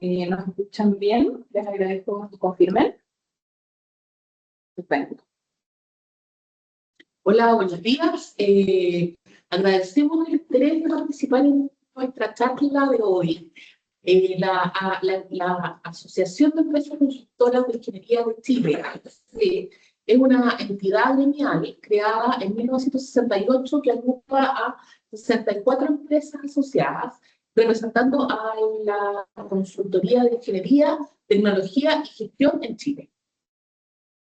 ¿Nos escuchan bien? Les agradezco que confirmen. Perfecto. Hola, buenos días. Agradecemos el interés de participar en nuestra charla de hoy. La Asociación de Empresas Consultoras de Ingeniería de Chile es una entidad gremial creada en 1968 que agrupa a 64 empresas asociadas, representando a la consultoría de ingeniería, tecnología y gestión en Chile.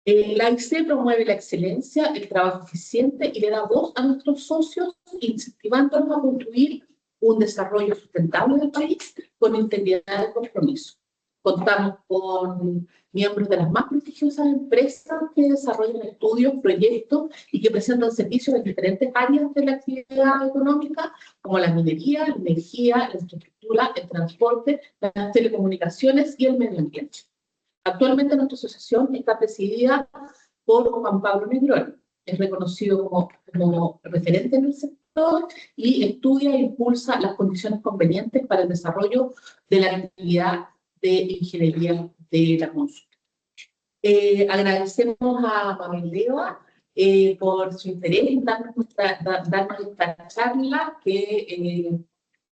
La AIC promueve la excelencia, el trabajo eficiente y le da voz a nuestros socios, incentivándonos a construir un desarrollo sustentable del país con integridad y compromiso. Contamos con miembros de las más prestigiosas empresas que desarrollan estudios, proyectos y que presentan servicios en diferentes áreas de la actividad económica, como la minería, la energía, la infraestructura, el transporte, las telecomunicaciones y el medio ambiente. Actualmente nuestra asociación está presidida por Juan Pablo Negrón. Es reconocido como referente en el sector y estudia e impulsa las condiciones convenientes para el desarrollo de la actividad de ingeniería de la consulta. Agradecemos a Mabel Leva por su interés en darnos esta charla que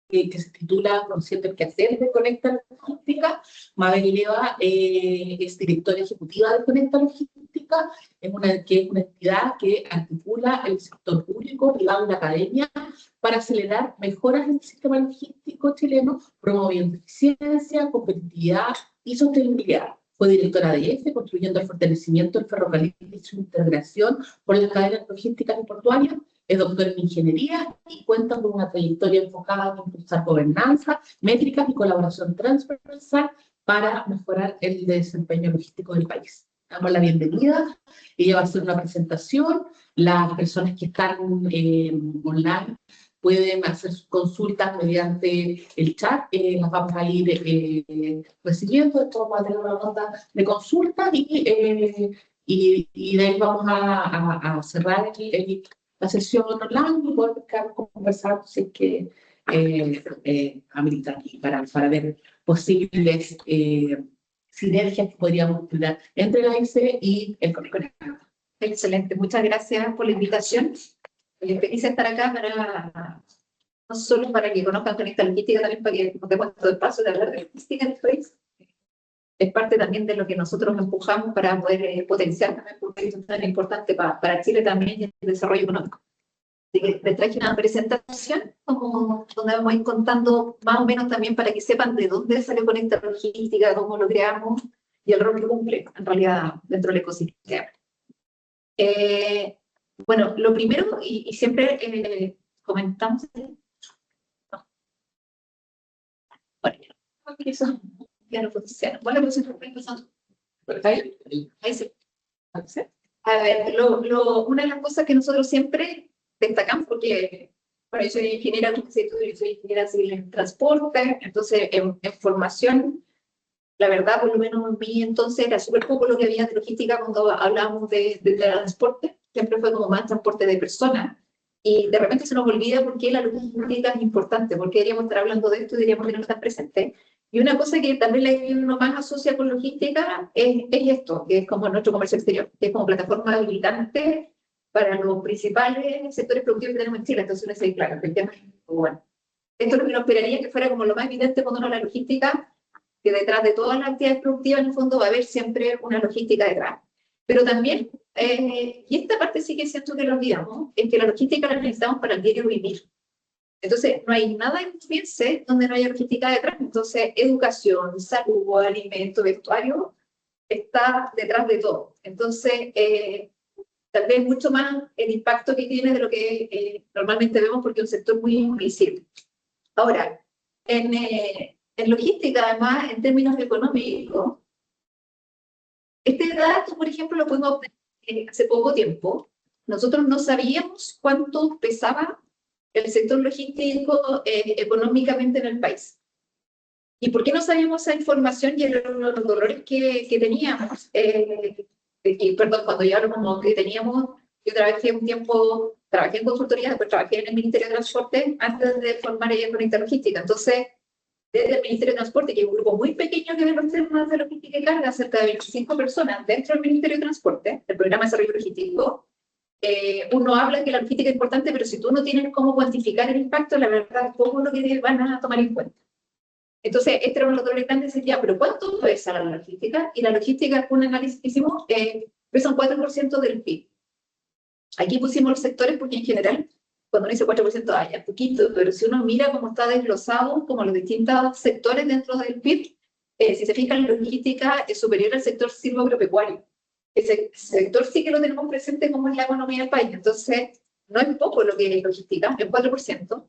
se titula Consciente el quehacer de Conecta Logística. Mabel Leva es directora ejecutiva de Conecta Logística, que es una entidad que articula el sector público, privado y la academia para acelerar mejoras en el sistema logístico chileno, promoviendo eficiencia, competitividad y sostenibilidad. Fue directora de EFE, construyendo el fortalecimiento del ferrocarril y su integración por las cadenas logísticas y portuarias. Es doctor en ingeniería y cuenta con una trayectoria enfocada en impulsar gobernanza, métricas y colaboración transversal para mejorar el desempeño logístico del país. Damos la bienvenida. Ella va a hacer una presentación. Las personas que están online pueden hacer sus consultas mediante el chat. Las vamos a ir recibiendo. Esto vamos a tener una nota de consulta y de ahí vamos a cerrar la sesión online y poder conversar si es que amerita aquí para ver posibles sinergias que podríamos tener entre la AIC y el Conecta. Excelente, muchas gracias por la invitación. Feliz de estar acá no solo para que conozcan Conecta Logística, también para que nos demos todo el paso de hablar de logística en el país. Es parte también de lo que nosotros empujamos para poder potenciar también un proyecto tan importante para Chile también y el desarrollo económico. Así que les traje una presentación donde vamos a ir contando más o menos también para que sepan de dónde salió Conecta Logística, cómo lo creamos y el rol que cumple en realidad dentro del ecosistema. Bueno, lo primero, y siempre comentamos... Bueno, eso ya no funciona. Bueno, pues empezando. Ahí sí. A ver, una de las cosas que nosotros siempre destacamos, porque bueno, yo soy ingeniera, yo soy ingeniera civil en transporte, entonces en formación, la verdad, por lo menos en mí entonces era súper poco lo que había de logística cuando hablábamos de transporte, siempre fue como más transporte de personas, y de repente se nos olvida por qué la logística es importante, porque deberíamos estar hablando de esto y deberíamos tenerlo tan presente. Y una cosa que también uno más asocia con logística es esto, que es como nuestro comercio exterior, que es como plataforma habilitante para los principales sectores productivos que tenemos en Chile. Entonces uno dice, claro, efectivamente, bueno, esto es lo que uno esperaría que fuera como lo más evidente cuando uno habla de logística, que detrás de todas las actividades productivas en el fondo va a haber siempre una logística detrás. Pero también, y esta parte sí que siento que lo olvidamos, es que la logística la necesitamos para el diario vivir. Entonces, no hay nada en Piense donde no haya logística detrás. Entonces, educación, salud, alimento, vestuario, está detrás de todo. Entonces, tal vez mucho más el impacto que tiene de lo que normalmente vemos porque es un sector muy invisible. Ahora, en logística, además, en términos económicos, este dato, por ejemplo, lo pudimos obtener hace poco tiempo. Nosotros no sabíamos cuánto pesaba el sector logístico económicamente en el país. ¿Y por qué no sabíamos esa información? Y los dolores que teníamos. Perdón, cuando yo hablo como que teníamos, yo trabajé un tiempo, trabajé en consultoría, después trabajé en el Ministerio de Transporte antes de formar ella Conecta Logística. Entonces, desde el Ministerio de Transporte, que es un grupo muy pequeño que debe ser más de logística y carga, cerca de 25 personas dentro del Ministerio de Transporte, el programa de desarrollo logístico. Uno habla que la logística es importante, pero si tú no tienes cómo cuantificar el impacto, la verdad, poco lo que van a tomar en cuenta. Entonces, este era uno de los dolores grandes, decía, pero ¿cuánto pesa la logística? Y la logística, un análisis que hicimos, pesa un 4% del PIB. Aquí pusimos los sectores porque en general, cuando uno dice 4%, es poquito, pero si uno mira cómo está desglosado, como los distintos sectores dentro del PIB, si se fijan, la logística es superior al sector silvoagropecuario. Ese sector sí que lo tenemos presente como es la economía del país. Entonces, no es poco lo que es logística, es 4%.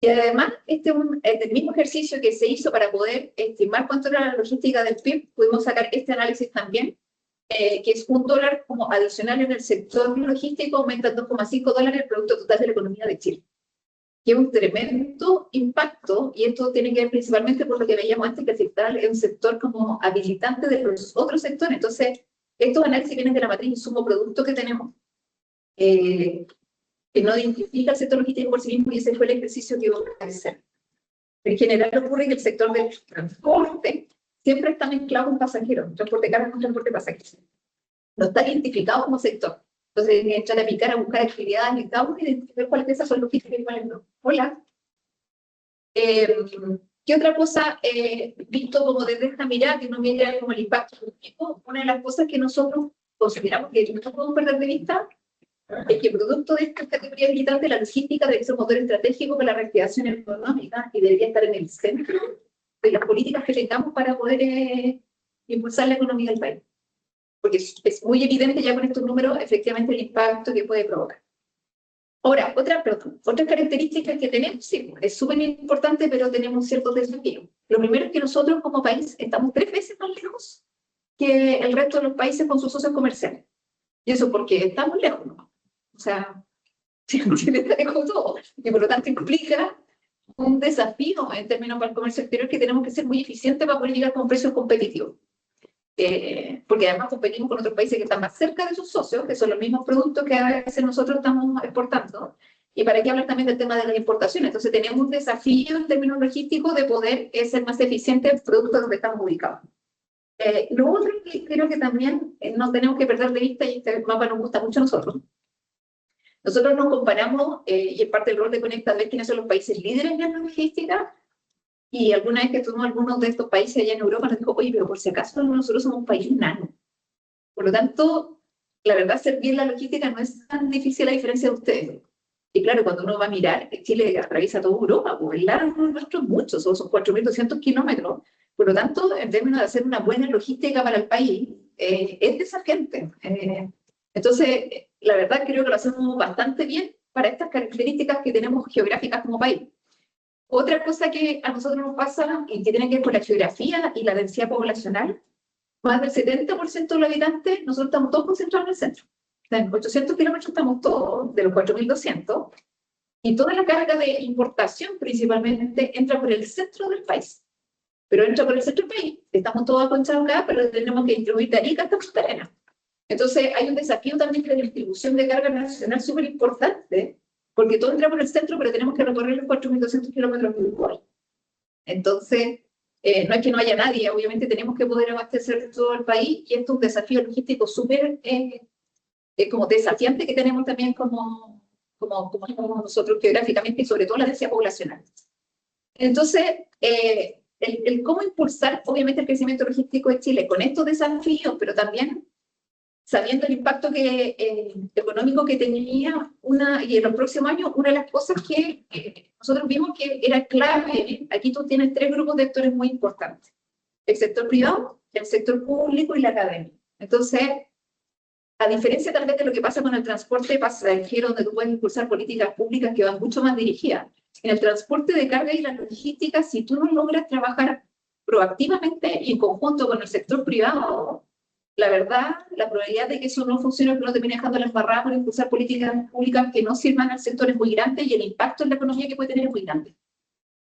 Y además, este es el mismo ejercicio que se hizo para poder estimar cuánto era la logística del PIB, pudimos sacar este análisis también, que es $1 como adicional en el sector logístico, aumenta $2,5 el Producto Total de la Economía de Chile. Que es un tremendo impacto, y esto tiene que ver principalmente por lo que veíamos antes, que el sector es un sector como habilitante de los otros sectores. Entonces, estos análisis vienen de la matriz insumo-producto que tenemos, que no identifica el sector logístico por sí mismo, y ese fue el ejercicio que iba a hacer. En general ocurre que el sector del transporte siempre está mezclado con pasajeros, transporte de carga con transporte de pasajeros. No está identificado como sector. Entonces, hay que entrar a picar, a buscar actividades en cada uno y identificar cuáles de esas son logísticas y cuáles no. Hola. ¿Qué otra cosa, visto como desde esta mirada, que no mira como el impacto logístico? Una de las cosas que nosotros consideramos que no podemos perder de vista es que producto de esta categoría habilitante, la logística debe ser un motor estratégico para la reactivación económica y debería estar en el centro de las políticas que tengamos para poder impulsar la economía del país. Porque es muy evidente ya con estos números efectivamente el impacto que puede provocar. Ahora, otras características que tenemos, sí, es súper importante, pero tenemos ciertos desafíos. Lo primero es que nosotros como país estamos 3 veces más lejos que el resto de los países con sus socios comerciales. Y eso porque estamos lejos, ¿no? O sea, Chile está lejos todo, y por lo tanto implica un desafío en términos para el comercio exterior, que tenemos que ser muy eficientes para poder llegar con precios competitivos. Porque además competimos con otros países que están más cerca de sus socios, que son los mismos productos que a veces nosotros estamos exportando. Y para qué hablar también del tema de las importaciones. Entonces tenemos un desafío en términos logísticos de poder ser más eficientes en productos donde estamos ubicados. Lo otro que creo que también no tenemos que perder de vista, y este mapa nos gusta mucho a nosotros. Nosotros nos comparamos, y es parte del rol de Conecta, ver quiénes son los países líderes en la logística, y alguna vez que estuvimos algunos de estos países allá en Europa, nos dijo, oye, pero por si acaso nosotros somos un país nano. Por lo tanto, la verdad, hacer bien la logística no es tan difícil a diferencia de ustedes. Y claro, cuando uno va a mirar, Chile atraviesa toda Europa, pues el largo nuestro es mucho, son 4.200 kilómetros. Por lo tanto, en términos de hacer una buena logística para el país, es desafiante. Entonces, la verdad creo que lo hacemos bastante bien para estas características que tenemos geográficas como país. Otra cosa que a nosotros nos pasa, y que tiene que ver con la geografía y la densidad poblacional, más del 70% de los habitantes, nosotros estamos todos concentrados en el centro. O sea, en 800 kilómetros estamos todos, de los 4.200, y toda la carga de importación principalmente entra por el centro del país. Pero entra por el centro del país, estamos todos aconchados acá, pero tenemos que distribuir de Arica hasta Punta Arenas. Entonces hay un desafío también de distribución de carga nacional súper importante, porque todo entra por el centro, pero tenemos que recorrer los 4.200 kilómetros igual. Entonces, no es que no haya nadie, obviamente tenemos que poder abastecer todo el país, y esto es un desafío logístico súper como desafiante que tenemos también como nosotros geográficamente, y sobre todo la densidad poblacional. Entonces, el cómo impulsar obviamente el crecimiento logístico de Chile con estos desafíos, pero también sabiendo el impacto económico que tenía y en los próximos años, una de las cosas que nosotros vimos que era clave, aquí tú tienes 3 grupos de actores muy importantes: el sector privado, el sector público y la academia. Entonces, a diferencia tal vez de lo que pasa con el transporte pasajero, donde tú puedes impulsar políticas públicas que van mucho más dirigidas, en el transporte de carga y la logística, si tú no logras trabajar proactivamente y en conjunto con el sector privado, la verdad, la probabilidad de que eso no funcione o que no termine dejando la embarrada por impulsar políticas públicas que no sirvan al sector es muy grande, y el impacto en la economía que puede tener es muy grande.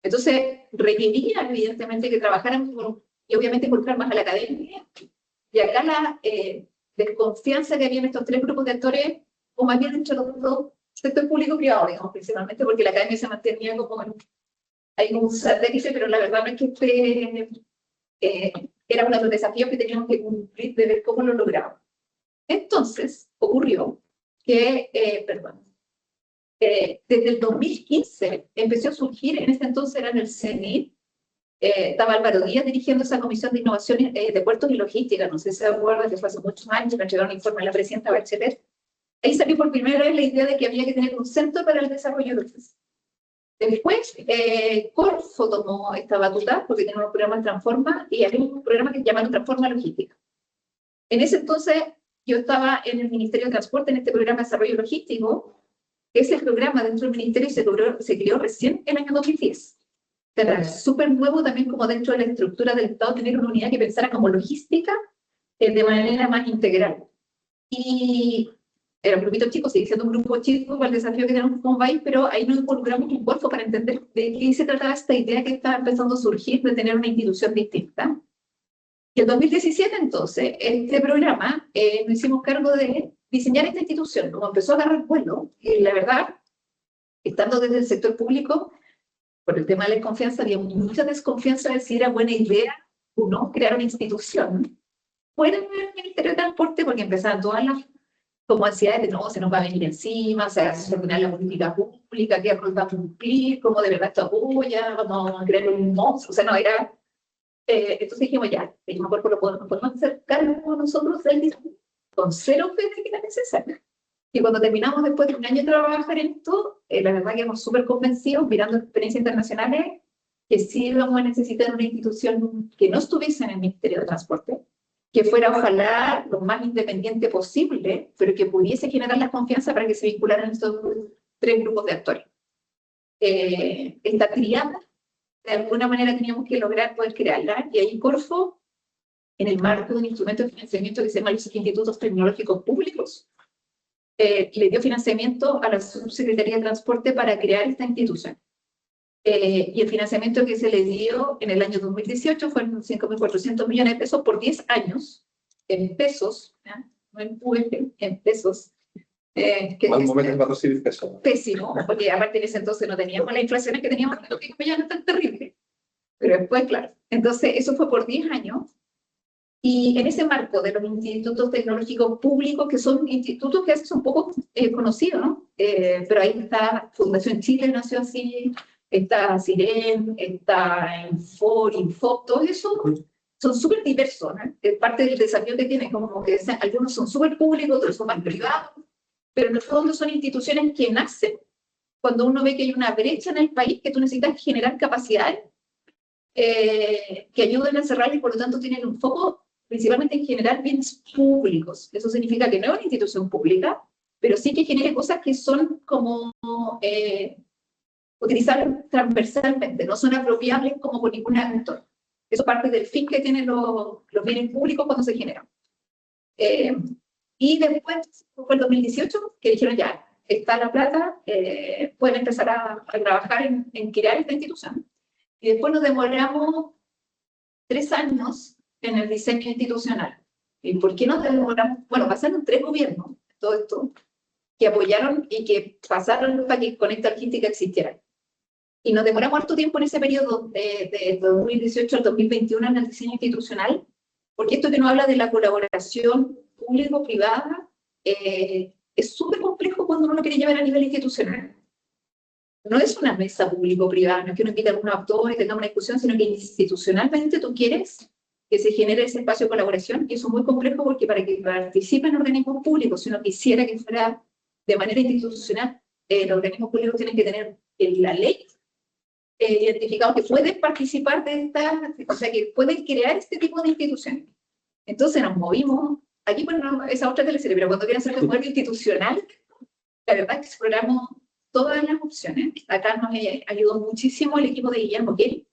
Entonces, requeriría evidentemente que trabajáramos y obviamente involucrar más a la academia, y acá la desconfianza que había en estos 3 grupos de actores, o más bien entre los dos, sector público y privado, digamos, principalmente porque la academia se mantenía como hay un satélite, pero la verdad no es que era uno de los desafíos que teníamos que cumplir de ver cómo lo logramos. Entonces, ocurrió que, desde el 2015 empezó a surgir, en ese entonces era en el CENIT, estaba Álvaro Díaz dirigiendo esa comisión de innovación de puertos y logística, no sé si se acuerdan, que fue hace muchos años, me entregaron un informe a la presidenta Bachelet. Ahí salió por primera vez la idea de que había que tener un centro para el desarrollo de OCES. Después, Corfo tomó esta batuta, porque tenía un programa Transforma, y había un programa que se llamaba Transforma Logística. En ese entonces, yo estaba en el Ministerio de Transporte, en este programa de desarrollo logístico. Ese programa dentro del Ministerio se creó recién en el año 2010. Era súper nuevo también como dentro de la estructura del Estado, tener una unidad que pensara como logística de manera más integral. Y era un grupito chico, sigue siendo un grupo chico para el desafío que tenemos como país, pero ahí nos involucramos un cuerpo para entender de qué se trataba esta idea que estaba empezando a surgir de tener una institución distinta. Y en 2017, entonces, este programa nos hicimos cargo de diseñar esta institución. Como empezó a agarrar vuelo, y la verdad, estando desde el sector público, por el tema de la desconfianza, había mucha desconfianza de si era buena idea o no crear una institución fuera del Ministerio de Transporte, porque empezaban todas las como ansiedades de no, se nos va a venir encima, o sea, se terminar la política pública, qué rol va a cumplir, cómo de verdad esto apoya, vamos a crear un monstruo, o sea, no, era... entonces dijimos, ya, dijimos, ¿por qué no podemos hacer cargo nosotros del mismo? Con cero fe de que era necesario. Y cuando terminamos después de un año de trabajar en esto, la verdad que quedamos súper convencidos, mirando experiencias internacionales, que sí íbamos a necesitar una institución que no estuviese en el Ministerio de Transporte, que fuera ojalá lo más independiente posible, pero que pudiese generar la confianza para que se vincularan estos tres grupos de actores. Esta triada, de alguna manera teníamos que lograr poder crearla, y ahí Corfo, en el marco de un instrumento de financiamiento que se llama los Institutos Tecnológicos Públicos, le dio financiamiento a la Subsecretaría de Transporte para crear esta institución. Y el financiamiento que se le dio en el año 2018 fueron 5.400 millones de pesos por 10 años, en pesos, ¿ya? No en UF, en pesos. Al momento va a recibir pesos. Pésimo, porque aparte en ese entonces no teníamos la inflación que teníamos, que ya no es tan terrible. Pero después, claro. Entonces, eso fue por 10 años. Y en ese marco de los institutos tecnológicos públicos, que son institutos que a veces son poco conocidos, ¿no? Pero ahí está Fundación Chile, nació así, está CIREN, está Infor, Infop, todo eso son súper diversos, ¿no? Es parte del desafío que tienen, como que algunos son súper públicos, otros son más privados, pero en el fondo son instituciones que nacen cuando uno ve que hay una brecha en el país, que tú necesitas generar capacidades que ayuden a cerrar y por lo tanto tienen un foco principalmente en generar bienes públicos. Eso significa que no es una institución pública, pero sí que genere cosas que son como utilizar transversalmente, no son apropiables como por ningún actor. Eso parte del fin que tienen los bienes públicos cuando se generan. Y después, fue el 2018, que dijeron ya, está la plata, pueden empezar a trabajar en crear esta institución. Y después nos demoramos 3 años en el diseño institucional. ¿Y por qué nos demoramos? Bueno, pasaron 3 gobiernos, todo esto, que apoyaron y que pasaron para que Conecta Logística existiera. Y nos demoramos harto tiempo en ese periodo de 2018 al 2021 en el diseño institucional, porque esto que nos habla de la colaboración público-privada es súper complejo cuando uno lo quiere llevar a nivel institucional. No es una mesa público-privada, no es que uno invite a algún actor y tengamos una discusión, sino que institucionalmente tú quieres que se genere ese espacio de colaboración, y eso es muy complejo porque para que participen organismos públicos, si uno quisiera que fuera de manera institucional, los organismos públicos tienen que tener en la ley identificado que pueden participar de esta, o sea, que pueden crear este tipo de instituciones. Entonces nos movimos, aquí bueno, esa otra teleserie, pero cuando quieren hacer de modelo institucional, la verdad es que exploramos todas las opciones. Acá nos ayudó muchísimo el equipo de Guillermo Kelly,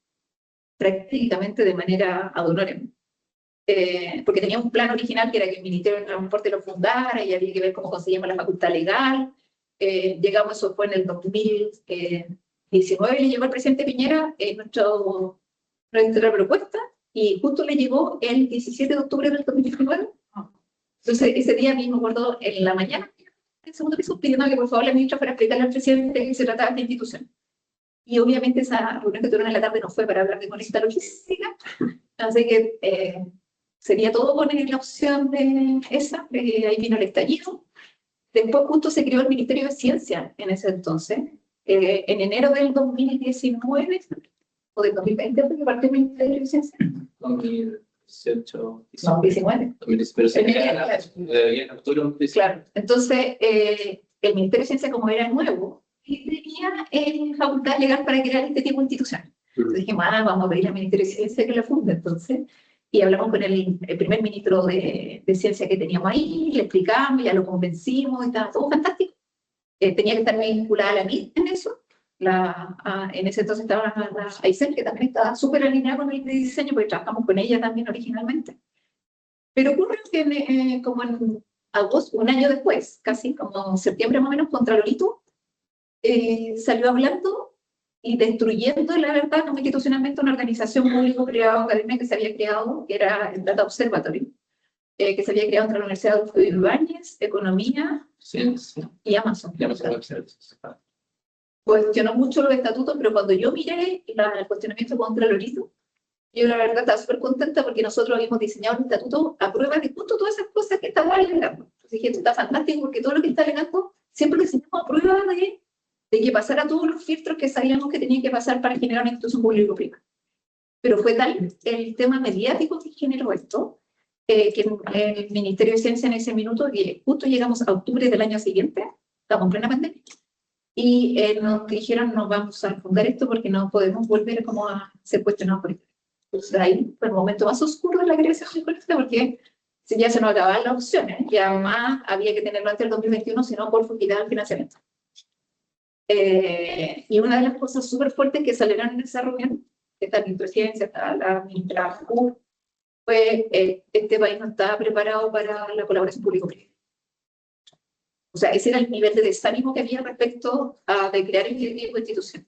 prácticamente de manera ad honorem. Porque tenía un plan original que era que el Ministerio de Transporte lo fundara y había que ver cómo conseguíamos la facultad legal. Llegamos, eso fue en el 2019, le llegó al presidente Piñera nuestra propuesta, y justo le llegó el 17 de octubre del 2019. Entonces, ese día mismo, me acuerdo, en la mañana, en el segundo piso, pidiendo que por favor la ministra fuera a explicarle al presidente de qué se trataba esta institución. y obviamente esa reunión que tuvieron en la tarde no fue para hablar de conecta logística, así que sería todo con la opción de esa, ahí vino el estallido. Después justo se creó el Ministerio de Ciencia en ese entonces, en enero del 2019, o del 2020, porque partió el Ministerio de Ciencia. 2018. No, 19. Pero sí, en octubre de 2019. Claro, entonces el Ministerio de Ciencia, como era nuevo, tenía facultad legal para crear este tipo de instituciones. Entonces dijimos, vamos a pedir al Ministerio de Ciencia que la funde, entonces. Y hablamos con el primer ministro de Ciencia que teníamos ahí, le explicamos, ya lo convencimos, estaba todo fantástico. Tenía que estar vinculada a la MIT en eso. En ese entonces estaba la Aysén, que también estaba súper alineada con el diseño, porque trabajamos con ella también originalmente. Pero ocurrió que como en agosto, un año después, casi como septiembre más o menos, Contralorito salió hablando y destruyendo, la verdad, como institucionalmente una organización público-privada académica que se había creado, que era el Data Observatory, que se había creado entre la Universidad de Adolfo Ibáñez, Economía y Amazon. Cuestionó mucho los estatutos, pero cuando yo miré el cuestionamiento contra Lorito, yo la verdad estaba súper contenta porque nosotros habíamos diseñado el estatuto a prueba de justo todas esas cosas que estaba alegando. Entonces dije, esto está fantástico porque todo lo que está alegando siempre lo diseñamos a prueba de que pasara todos los filtros que sabíamos que tenían que pasar para generar una institución público-privada. Pero fue tal el tema mediático que generó esto, que el Ministerio de Ciencia en ese minuto, que justo llegamos a octubre del año siguiente, estamos en plena pandemia, y nos dijeron, no vamos a fundar esto porque no podemos volver como a ser cuestionados por esto. Entonces ahí fue el momento más oscuro de la creación de Conecta, porque ya se nos acababan las opciones, y además había que tenerlo antes del 2021, si no, por quitar el financiamiento. Y una de las cosas súper fuertes que salieron en esa reunión, que está mi presidencia, está la ministra Q, fue este país no estaba preparado para la colaboración público-privada. O sea, ese era el nivel de desánimo que había respecto a de crear este tipo de institución.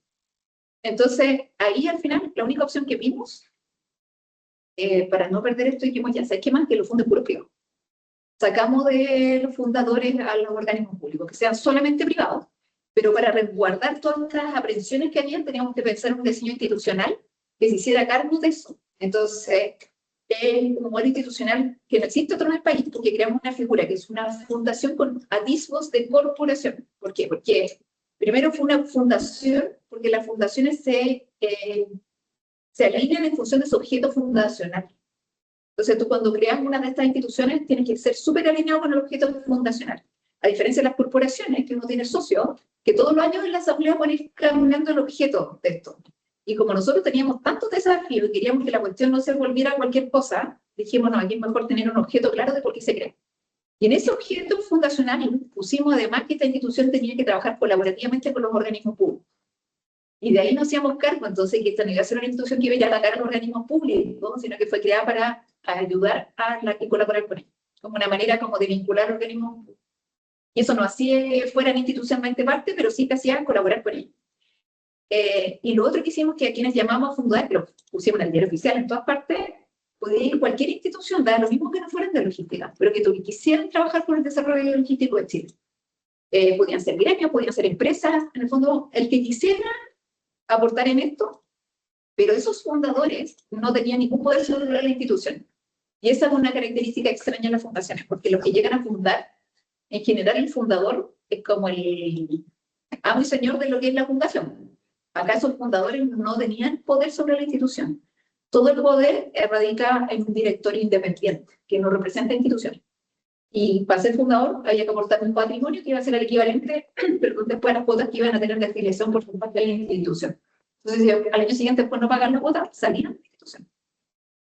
Entonces, ahí al final, la única opción que vimos, para no perder esto, dijimos, ya sabes qué más, que lo funde puro privado. Sacamos de los fundadores a los organismos públicos, que sean solamente privados, pero para resguardar todas las aprehensiones que habían, teníamos que pensar en un diseño institucional que se hiciera cargo de eso. Entonces, un modelo institucional que no existe otro en el país, porque creamos una figura que es una fundación con atisbos de corporación. ¿Por qué? Porque primero fue una fundación, porque las fundaciones se alinean en función de su objeto fundacional. Entonces, tú cuando creas una de estas instituciones, tienes que ser súper alineado con el objeto fundacional. A diferencia de las corporaciones, que uno tiene socios, que todos los años en la asamblea pueden ir cambiando el objeto de esto. Y como nosotros teníamos tantos desafíos y queríamos que la cuestión no se volviera a cualquier cosa, dijimos, no, aquí es mejor tener un objeto claro de por qué se crea. Y en ese objeto fundacional pusimos además que esta institución tenía que trabajar colaborativamente con los organismos públicos. Y de ahí nos hacíamos cargo, entonces, que esta no iba a ser una institución que iba a atacar a los organismos públicos, sino que fue creada para ayudar a la que colaborar con ellos, como una manera como de vincular organismos públicos. Y eso no hacía que fueran institucionalmente parte, pero sí que hacía colaborar con ellos. Y lo otro que hicimos, que a quienes llamamos a fundar, que lo pusimos en el diario oficial en todas partes, podía ir cualquier institución, da lo mismo que no fueran de logística, pero que quisieran trabajar por el desarrollo logístico de Chile. Podían ser gremios, podían ser empresas, en el fondo, el que quisiera aportar en esto, pero esos fundadores no tenían ningún poder sobre la institución. Y esa es una característica extraña en las fundaciones, porque los que llegan a fundar, en general el fundador es como el amo y señor de lo que es la fundación. ¿Acaso los fundadores no tenían poder sobre la institución? Todo el poder radica en un directorio independiente, que no representa instituciones. Y para ser fundador había que aportar un patrimonio que iba a ser el equivalente, pero después las cuotas que iban a tener de afiliación por su parte de la institución. Entonces, si al año siguiente después no pagan la cuota, salían de la institución.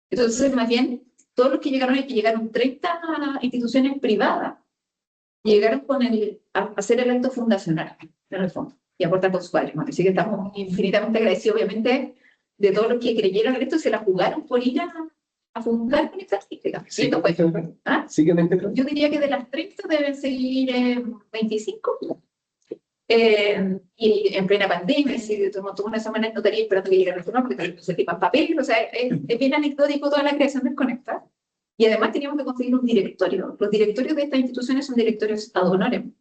Entonces, más bien, todos los que llegaron aquí, llegaron 30 instituciones privadas, llegaron con a hacer el acto fundacional, en el fondo, y aportar con su patrimonio. Así que estamos infinitamente agradecidos, obviamente, de todos los que creyeron en esto, se la jugaron por ir a fundar Conecta Logística. Sí, ¿Ah? Yo diría que de las 30 deben seguir 25. Y en plena pandemia, tuvo una semana en notaría esperando que llegara el turno, porque no se firman papel, o sea, es bien anecdótico toda la creación del Conecta. Y además teníamos que conseguir un directorio. Los directorios de estas instituciones son directorios ad honorem.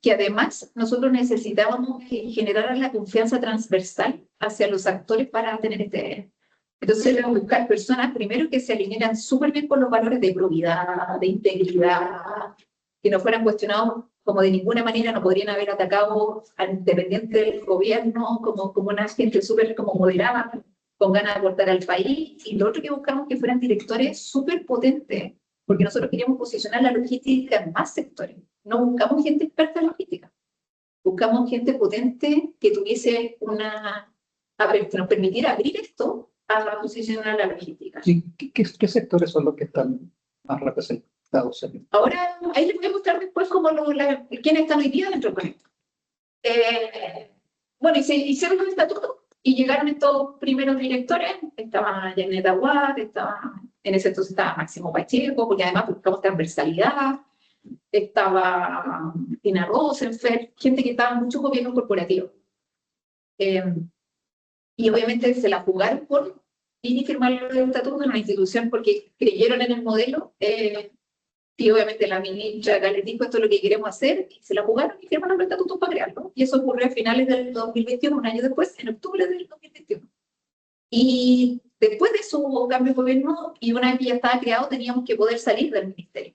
que además nosotros necesitábamos que generaran la confianza transversal hacia los actores para tener este. Entonces, era buscar personas, primero, que se alinearan súper bien con los valores de probidad, de integridad, que no fueran cuestionados como de ninguna manera, no podrían haber atacado al independiente del gobierno como una gente súper como moderada, con ganas de aportar al país. Y lo otro que buscamos que fueran directores súper potentes, porque nosotros queríamos posicionar la logística en más sectores. No buscamos gente experta en logística, buscamos gente potente que tuviese que nos permitiera abrir esto a posicionar la logística. ¿Y qué sectores son los que están más representados? Ahora, ahí les voy a mostrar después quiénes están hoy día dentro del Conecta. Bueno, y se hicieron los estatutos y llegaron estos primeros directores. Estaba Janet Aguad, en ese entonces estaba Máximo Pacheco, porque además buscamos transversalidad. Estaba Tina Rosenfeld, gente que estaba en muchos gobiernos corporativos. Y obviamente se la jugaron por ir y firmar el estatuto en una institución porque creyeron en el modelo. Y obviamente la ministra acá les dijo esto es lo que queremos hacer, y se la jugaron y firmaron el estatuto para crearlo. Y eso ocurrió a finales del 2021, un año después, en octubre del 2021. Y después de su cambio de gobierno, y una vez que ya estaba creado, teníamos que poder salir del ministerio.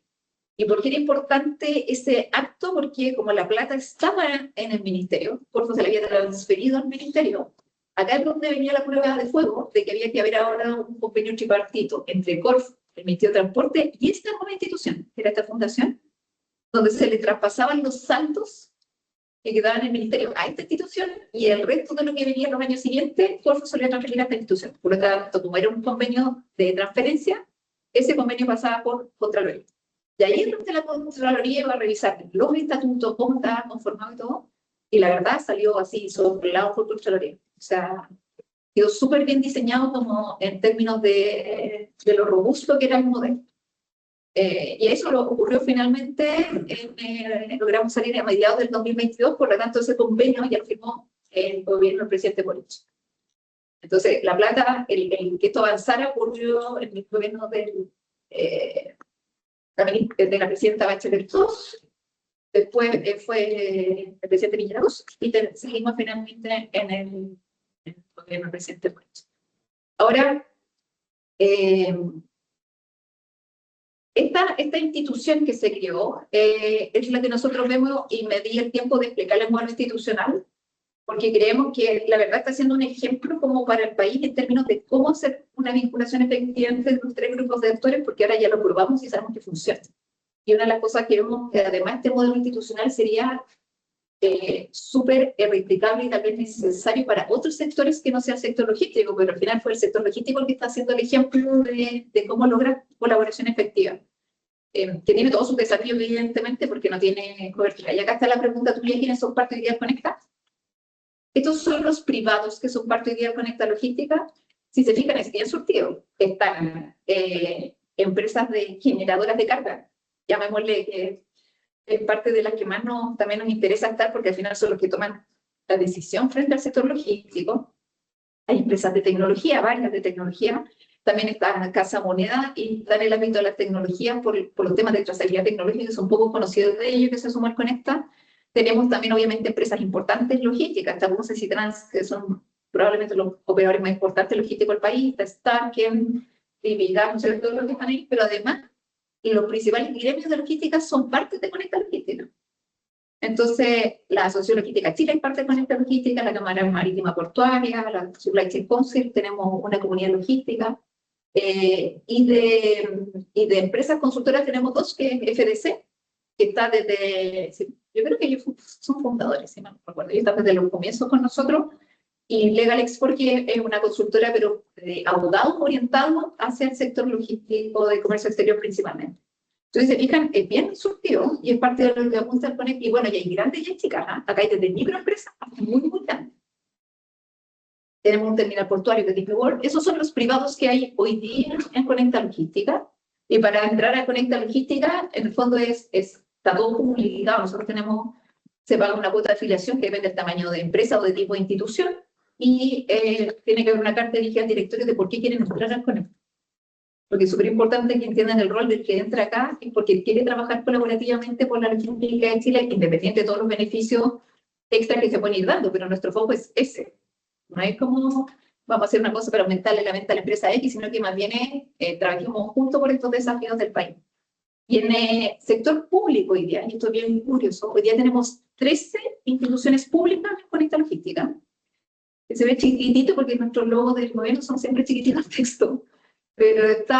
¿Y por qué era importante ese acto? Porque como la plata estaba en el ministerio, Corfo se le había transferido al ministerio, acá es donde venía la prueba de fuego de que había que haber ahora un convenio tripartito entre Corfo, el Ministerio de Transporte y esta nueva institución, que era esta fundación, donde se le traspasaban los saldos que quedaban en el ministerio a esta institución y el resto de lo que venía en los años siguientes, Corfo solía transferir a esta institución. Por lo tanto, como era un convenio de transferencia, ese convenio pasaba por Contraloría. Y ahí es donde la Contraloría iba a revisar los estatutos, cómo estaba conformado y todo, y la verdad salió así, soplado por Contraloría. O sea, quedó súper bien diseñado como en términos de lo robusto que era el modelo. Y eso lo ocurrió finalmente, logramos salir a mediados del 2022, por lo tanto ese convenio ya lo firmó el gobierno del presidente Boric. Entonces, la plata, el que esto avanzara ocurrió en el gobierno de la presidenta Bachelet II, después fue el presidente Piñera II, y seguimos finalmente en el gobierno del presidente Boric. Ahora, esta institución que se creó es la que nosotros vemos y me di el tiempo de explicar el modelo institucional, porque creemos que la verdad está siendo un ejemplo como para el país en términos de cómo hacer una vinculación efectiva entre los tres grupos de actores, porque ahora ya lo probamos y sabemos que funciona. Y una de las cosas que vemos que además este modelo institucional sería súper replicable y también necesario para otros sectores que no sea el sector logístico, pero al final fue el sector logístico el que está haciendo el ejemplo de cómo lograr colaboración efectiva. Que tiene todos sus desafíos, evidentemente, porque no tiene cobertura. Y acá está la pregunta tuya, ¿quiénes son parte de Ideas Conecta? Estos son los privados que son parte de Ideas Conecta Logística. Si se fijan, es bien surtido. Están empresas generadoras de carga, llamémosle que es parte de las que más también nos interesa estar, porque al final son los que toman la decisión frente al sector logístico. Hay empresas de tecnología, varias de tecnología. También está Casa Moneda y está en el ámbito de las tecnologías por los temas de trazabilidad tecnológica, que son poco conocidos de ellos, que se suman con esta. Tenemos también, obviamente, empresas importantes logísticas. Está Buses y Trans, que son probablemente los operadores más importantes logísticos del país. Está Starken, Livigar, no sé, todos los que están ahí, pero además, los principales gremios de logística son parte de Conecta Logística. Entonces, la Asociación Logística Chile es parte de Conecta Logística, la Cámara Marítima Portuaria, la Supply Chain Council, tenemos una comunidad logística, y de empresas consultoras tenemos dos, que es FDC, que está desde, yo creo que ellos son fundadores, si no me recuerdo, ellos están desde los comienzos con nosotros, y Legal Export, que es una consultora, pero de abogados orientados hacia el sector logístico de comercio exterior principalmente. Entonces, se fijan, es bien surtido y es parte de lo que apunta el Conecta. Y bueno, ya hay grandes y hay chicas, ¿eh? Acá hay desde microempresas hasta muy, muy grandes. Tenemos un terminal portuario de Deep World. Esos son los privados que hay hoy día en Conecta Logística. Y para entrar a Conecta Logística, en el fondo está todo como ligado. Nosotros se paga una cuota de afiliación que depende del tamaño de empresa o de tipo de institución. Y tiene que haber una carta dirigida al directorio de por qué quieren entrar al Conecta. porque es súper importante que entiendan el rol del que entra acá, y porque quiere trabajar colaborativamente por la República de Chile, independiente de todos los beneficios extra que se pueden ir dando, pero nuestro foco es ese. No es como vamos a hacer una cosa para aumentarle la venta a la empresa X, sino que más bien trabajemos juntos por estos desafíos del país. Y en el sector público hoy día, y esto es bien curioso, hoy día tenemos 13 instituciones públicas en Conecta Logística. Se ve chiquitito porque nuestros logos del gobierno son siempre chiquititos en texto. Pero esto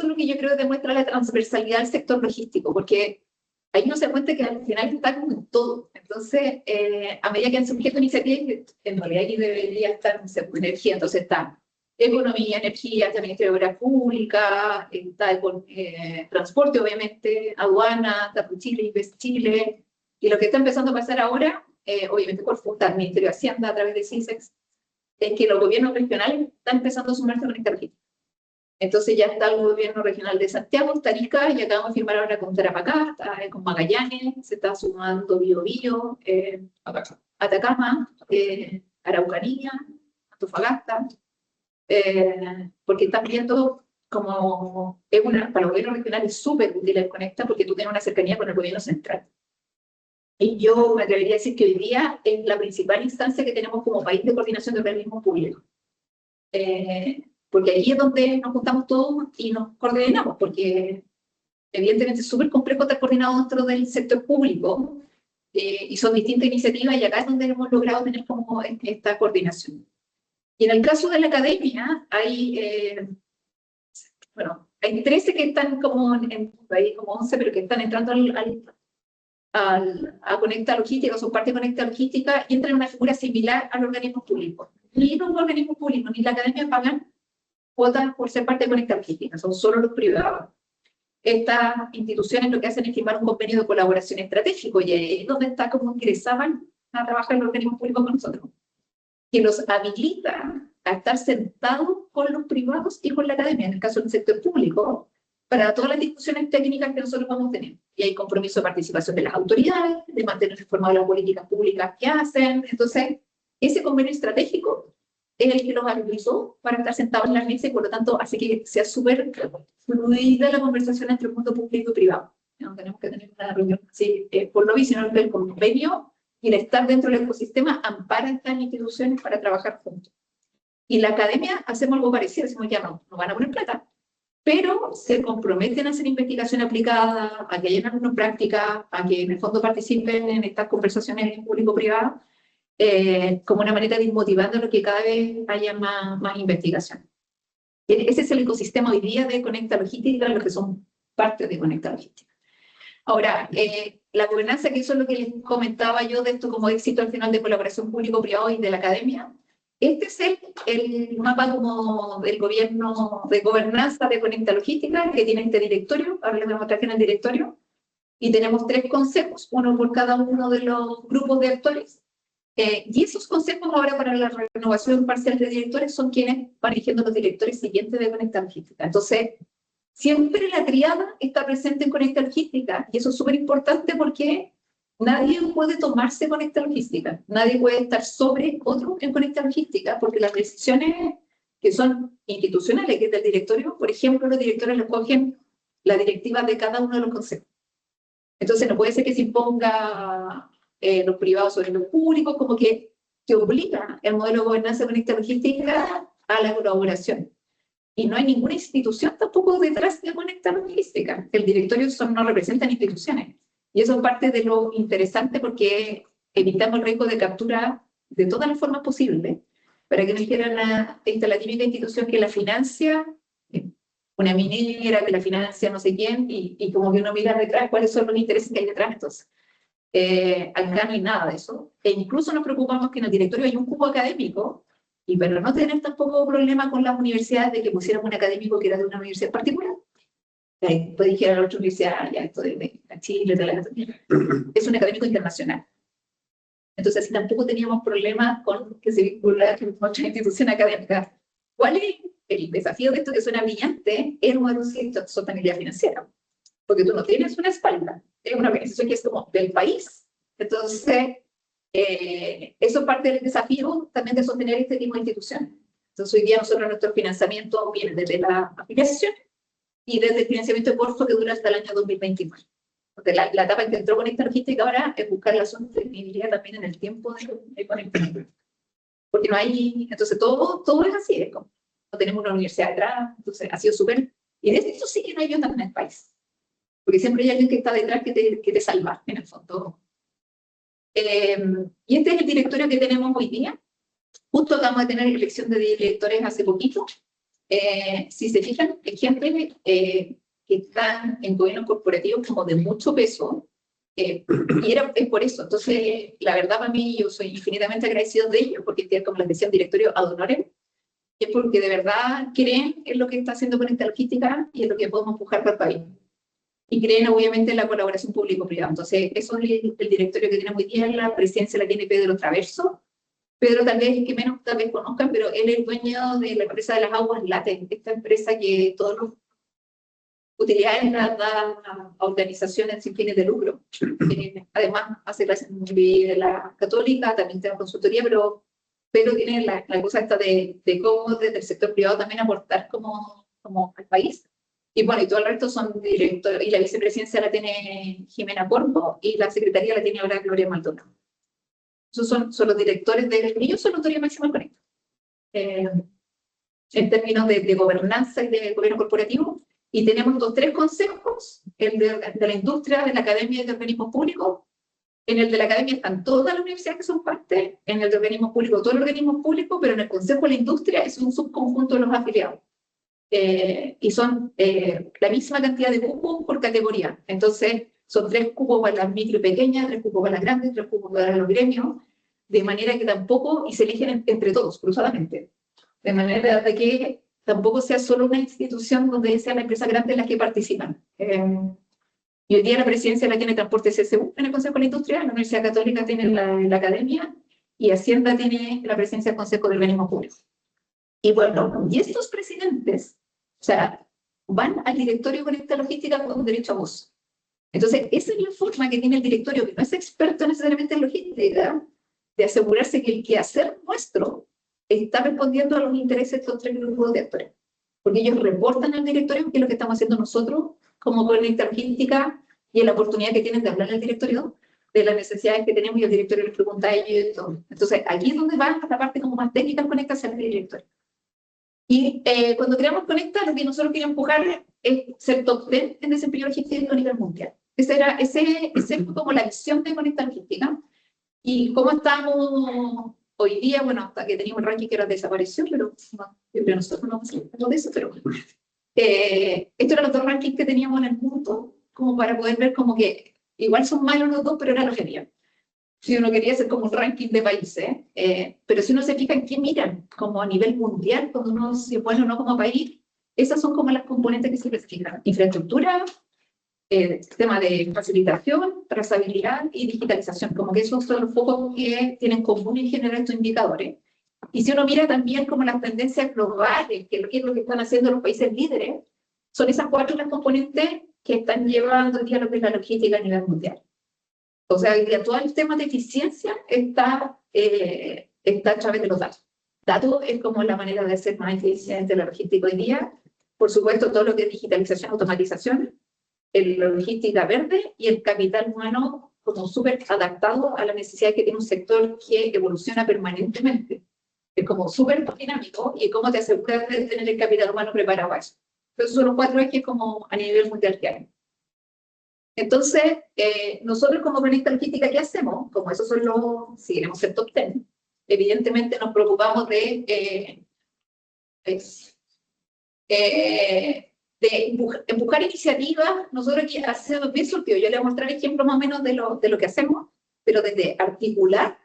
es lo que yo creo demuestra la transversalidad del sector logístico, porque ahí uno se da cuenta que al final está como en todo. Entonces, a medida que han surgido iniciativas, en realidad aquí debería estar energía, entonces está economía, energía, está Ministerio de Obras Públicas, está el transporte, obviamente, aduana, está Chile, Invest Chile, y lo que está empezando a pasar ahora, obviamente por el Ministerio de Hacienda a través de CISEX, es que los gobiernos regionales están empezando a sumarse con esta logística. Entonces ya está el gobierno regional de Santiago, Tarija, y acabamos de firmar ahora con Tarapacá, con Magallanes, se está sumando Biobío, Atacama, Araucanía, Antofagasta, porque están viendo como para los gobiernos regionales es súper útil el Conecta, porque tú tienes una cercanía con el gobierno central. Y yo me atrevería a decir que hoy día es la principal instancia que tenemos como país de coordinación de organismos públicos. Porque ahí es donde nos juntamos todos y nos coordinamos, porque evidentemente es súper complejo estar coordinado dentro del sector público, y son distintas iniciativas, y acá es donde hemos logrado tener como esta coordinación. Y en el caso de la academia, hay 13 que están como, hay como 11, pero que están entrando a Conecta Logística, son parte de Conecta Logística, y entran en una figura similar al organismo público. Ni los organismos públicos ni la academia pagan cuotas por ser parte de Conecta Logística, son solo los privados. Estas instituciones lo que hacen es firmar un convenio de colaboración estratégico, y ahí es donde está como ingresaban a trabajar los organismos públicos con nosotros, que los habilita a estar sentados con los privados y con la academia, en el caso del sector público, para todas las discusiones técnicas que nosotros vamos a tener. Y hay compromiso de participación de las autoridades, de mantener informadas las políticas públicas que hacen. Entonces, ese convenio estratégico es el que los habilitó para estar sentados en la mesa, y por lo tanto hace que sea súper fluida la conversación entre el mundo público y privado. No tenemos que tener una reunión así por lo visto, sino que el convenio y el estar dentro del ecosistema ampara estas instituciones para trabajar juntos. Y la academia hacemos algo parecido, decimos ya no van a poner plata, pero se comprometen a hacer investigación aplicada, a que haya alguna práctica, a que en el fondo participen en estas conversaciones público-privadas, como una manera de ir motivando a que cada vez haya más investigación. Ese es el ecosistema hoy día de Conecta Logística, los que son parte de Conecta Logística. Ahora, la gobernanza, que eso es lo que les comentaba yo de esto como éxito al final de colaboración público-privado y de la academia. Este es el mapa como del gobierno de gobernanza de Conecta Logística, que tiene este directorio. Ahora les voy a mostrar que en el directorio. Y tenemos 3 consejos, uno por cada uno de los grupos de actores. Y esos consejos ahora para la renovación parcial de directores son quienes van eligiendo los directores siguientes de Conecta Logística. Entonces, siempre la triada está presente en Conecta Logística, y eso es súper importante porque nadie puede tomarse Conecta Logística, nadie puede estar sobre otro en Conecta Logística, porque las decisiones que son institucionales, que es del directorio, por ejemplo, los directores les cogen la directiva de cada uno de los consejos. Entonces no puede ser que se imponga los privados sobre los públicos, como que obliga el modelo de gobernanza de Conecta Logística a la colaboración. Y no hay ninguna institución tampoco detrás de Conecta Logística. El directorio no representan instituciones. Y eso es parte de lo interesante, porque evitamos el riesgo de captura de todas las formas posibles, para que no hicieran la típica institución que la financia, una minera que la financia no sé quién, y como que uno mira detrás cuáles son los intereses que hay detrás. Entonces, acá no hay nada de eso. E incluso nos preocupamos que en el directorio hay un cupo académico, y para no tener tampoco problema con las universidades de que pusieran un académico que era de una universidad particular. Puede decir a la otra universidad, ya esto de Chile, es un académico internacional. Entonces, así tampoco teníamos problemas con que se vinculara con otra institución académica. ¿Cuál es el desafío de esto, que suena brillante? Es el modelo de sostenibilidad financiera. Porque tú no tienes una espalda, es una organización que es como del país. Entonces, eso es parte del desafío también de sostener este tipo de instituciones. Entonces, hoy día nosotros nuestro financiamiento viene desde la afiliación, y desde el financiamiento de Corfo que dura hasta el año 2029. Porque la etapa en que entró Conecta Logística ahora es buscar la sostenibilidad también en el tiempo de Conecta. Porque no hay, entonces todo es así, es como, no tenemos una universidad detrás, entonces ha sido súper, y de esto sí que no hay ayuda en el país, porque siempre hay alguien que está detrás que te salva, en el fondo. Y este es el directorio que tenemos hoy día. Justo acabamos de tener elección de directores hace poquito. Si se fijan, hay gente que están en gobiernos corporativos como de mucho peso, y es por eso. Entonces, la verdad para mí, yo soy infinitamente agradecido de ellos, porque tienen, como les decía, un directorio ad honorem, y es porque de verdad creen en lo que está haciendo Conecta Logística y en lo que podemos empujar para el país. Y creen obviamente en la colaboración público-privada. Entonces, eso es el directorio que tenemos hoy día. La presidencia la tiene Pedro Traverso. Pedro tal vez es que menos tal vez conozcan, pero él es el dueño de la empresa de las aguas Late, esta empresa que todas las utilidades las da a organizaciones sin fines de lucro. Además, hace clases de la católica, también tiene consultoría, pero Pedro tiene la cosa esta de cómo desde el sector privado también aportar como al país. Y bueno, y todo el resto son directores, y la vicepresidencia la tiene Jimena Corvo, y la secretaría la tiene ahora Gloria Maldonado. Esos son los directores ellos son la autoridad máxima del Conecta. En términos de gobernanza y de gobierno corporativo, y tenemos tres consejos, el de la industria, de la academia y de organismos públicos. En el de la academia están todas las universidades que son parte, en el de organismos públicos, todos los organismos públicos, pero en el consejo de la industria es un subconjunto de los afiliados. Y son la misma cantidad de cupos por categoría. Entonces, son 3 cupos para las micro y pequeñas, 3 cupos para las grandes, 3 cupos para los gremios, de manera que tampoco, y se eligen entre todos, cruzadamente, de manera de que tampoco sea solo una institución donde sea la empresa grande en la que participan. Y hoy día la presidencia la tiene Transporte CSU en el Consejo de la Industria, la Universidad Católica tiene la Academia, y Hacienda tiene la presidencia del Consejo de Organismos Públicos. Y bueno, y estos presidentes, o sea, van al directorio de Conecta Logística con derecho a voz. Entonces, esa es la forma que tiene el directorio, que no es experto necesariamente en logística, de asegurarse que el quehacer nuestro está respondiendo a los intereses de estos 3 grupos de actores. Porque ellos reportan al directorio qué es lo que estamos haciendo nosotros como Conecta Logística, y la oportunidad que tienen de hablar al directorio de las necesidades que tenemos, y el directorio les pregunta a ellos y todo. Entonces, aquí es donde va la parte como más técnica en Conecta hacia el directorio. Y cuando creamos Conecta, lo que nosotros queríamos empujar es ser top 10 en desempeño logístico a nivel mundial. Ese fue como la visión de Conecta Logística. Y cómo estamos hoy día, bueno, hasta que teníamos el ranking que era desapareció, pero no, yo creo que nosotros no vamos a hablar de eso, pero estos eran los 2 rankings que teníamos en el mundo, como para poder ver como que igual son malos los 2, pero era lo que querían. Si uno quería hacer como un ranking de países, pero si uno se fija en qué miran, como a nivel mundial, cuando uno se pone o no como país, esas son como las componentes que se fijan: infraestructura, tema de facilitación, trazabilidad y digitalización, como que esos son los focos que tienen en común en general estos indicadores. Y si uno mira también como las tendencias globales, que es lo que están haciendo los países líderes, son esas 4 las componentes que están llevando hoy día lo que es la logística a nivel mundial. O sea, todo el tema de eficiencia está a través de los datos. Datos es como la manera de hacer más eficiente la logística hoy día. Por supuesto, todo lo que es digitalización, automatización, la logística verde y el capital humano como súper adaptado a la necesidad que tiene un sector que evoluciona permanentemente. Es como súper dinámico, y cómo te aseguras de tener el capital humano preparado a eso. Esos son los 4 ejes como a nivel mundial que hay. Entonces, nosotros como Conecta Logística, ¿qué hacemos? Como esos son los, si queremos ser top 10, evidentemente nos preocupamos de empujar iniciativas. Nosotros aquí hacemos bien surtido. Yo les voy a mostrar ejemplos más o menos de lo que hacemos, pero desde articular,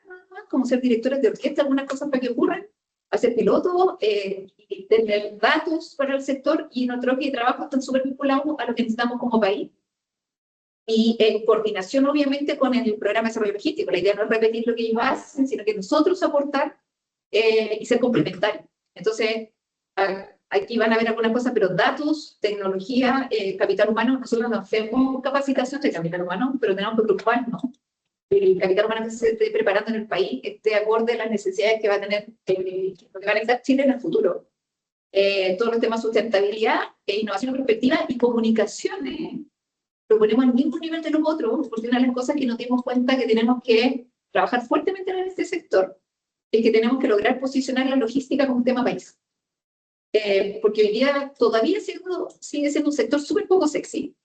como ser directores de orquesta, algunas cosas para que ocurran, hacer pilotos, y tener datos para el sector, y nuestros ejes de trabajo están súper vinculados a lo que necesitamos como país. Y en coordinación, obviamente, con el programa de desarrollo logístico. La idea no es repetir lo que ellos hacen, sino que nosotros aportar y ser complementarios. Entonces, aquí van a ver algunas cosas, pero datos, tecnología, capital humano. Nosotros no hacemos capacitación de capital humano, pero tenemos que preocuparnos. El capital humano que se esté preparando en el país esté acorde a las necesidades que va a tener, lo que va a necesitar Chile en el futuro. todos los temas de sustentabilidad, innovación en perspectiva y comunicaciones. Lo ponemos al mismo nivel de los otros, porque una de las cosas que nos dimos cuenta que tenemos que trabajar fuertemente en este sector es que tenemos que lograr posicionar la logística como un tema país. Porque hoy día todavía sigue siendo un sector súper poco sexy,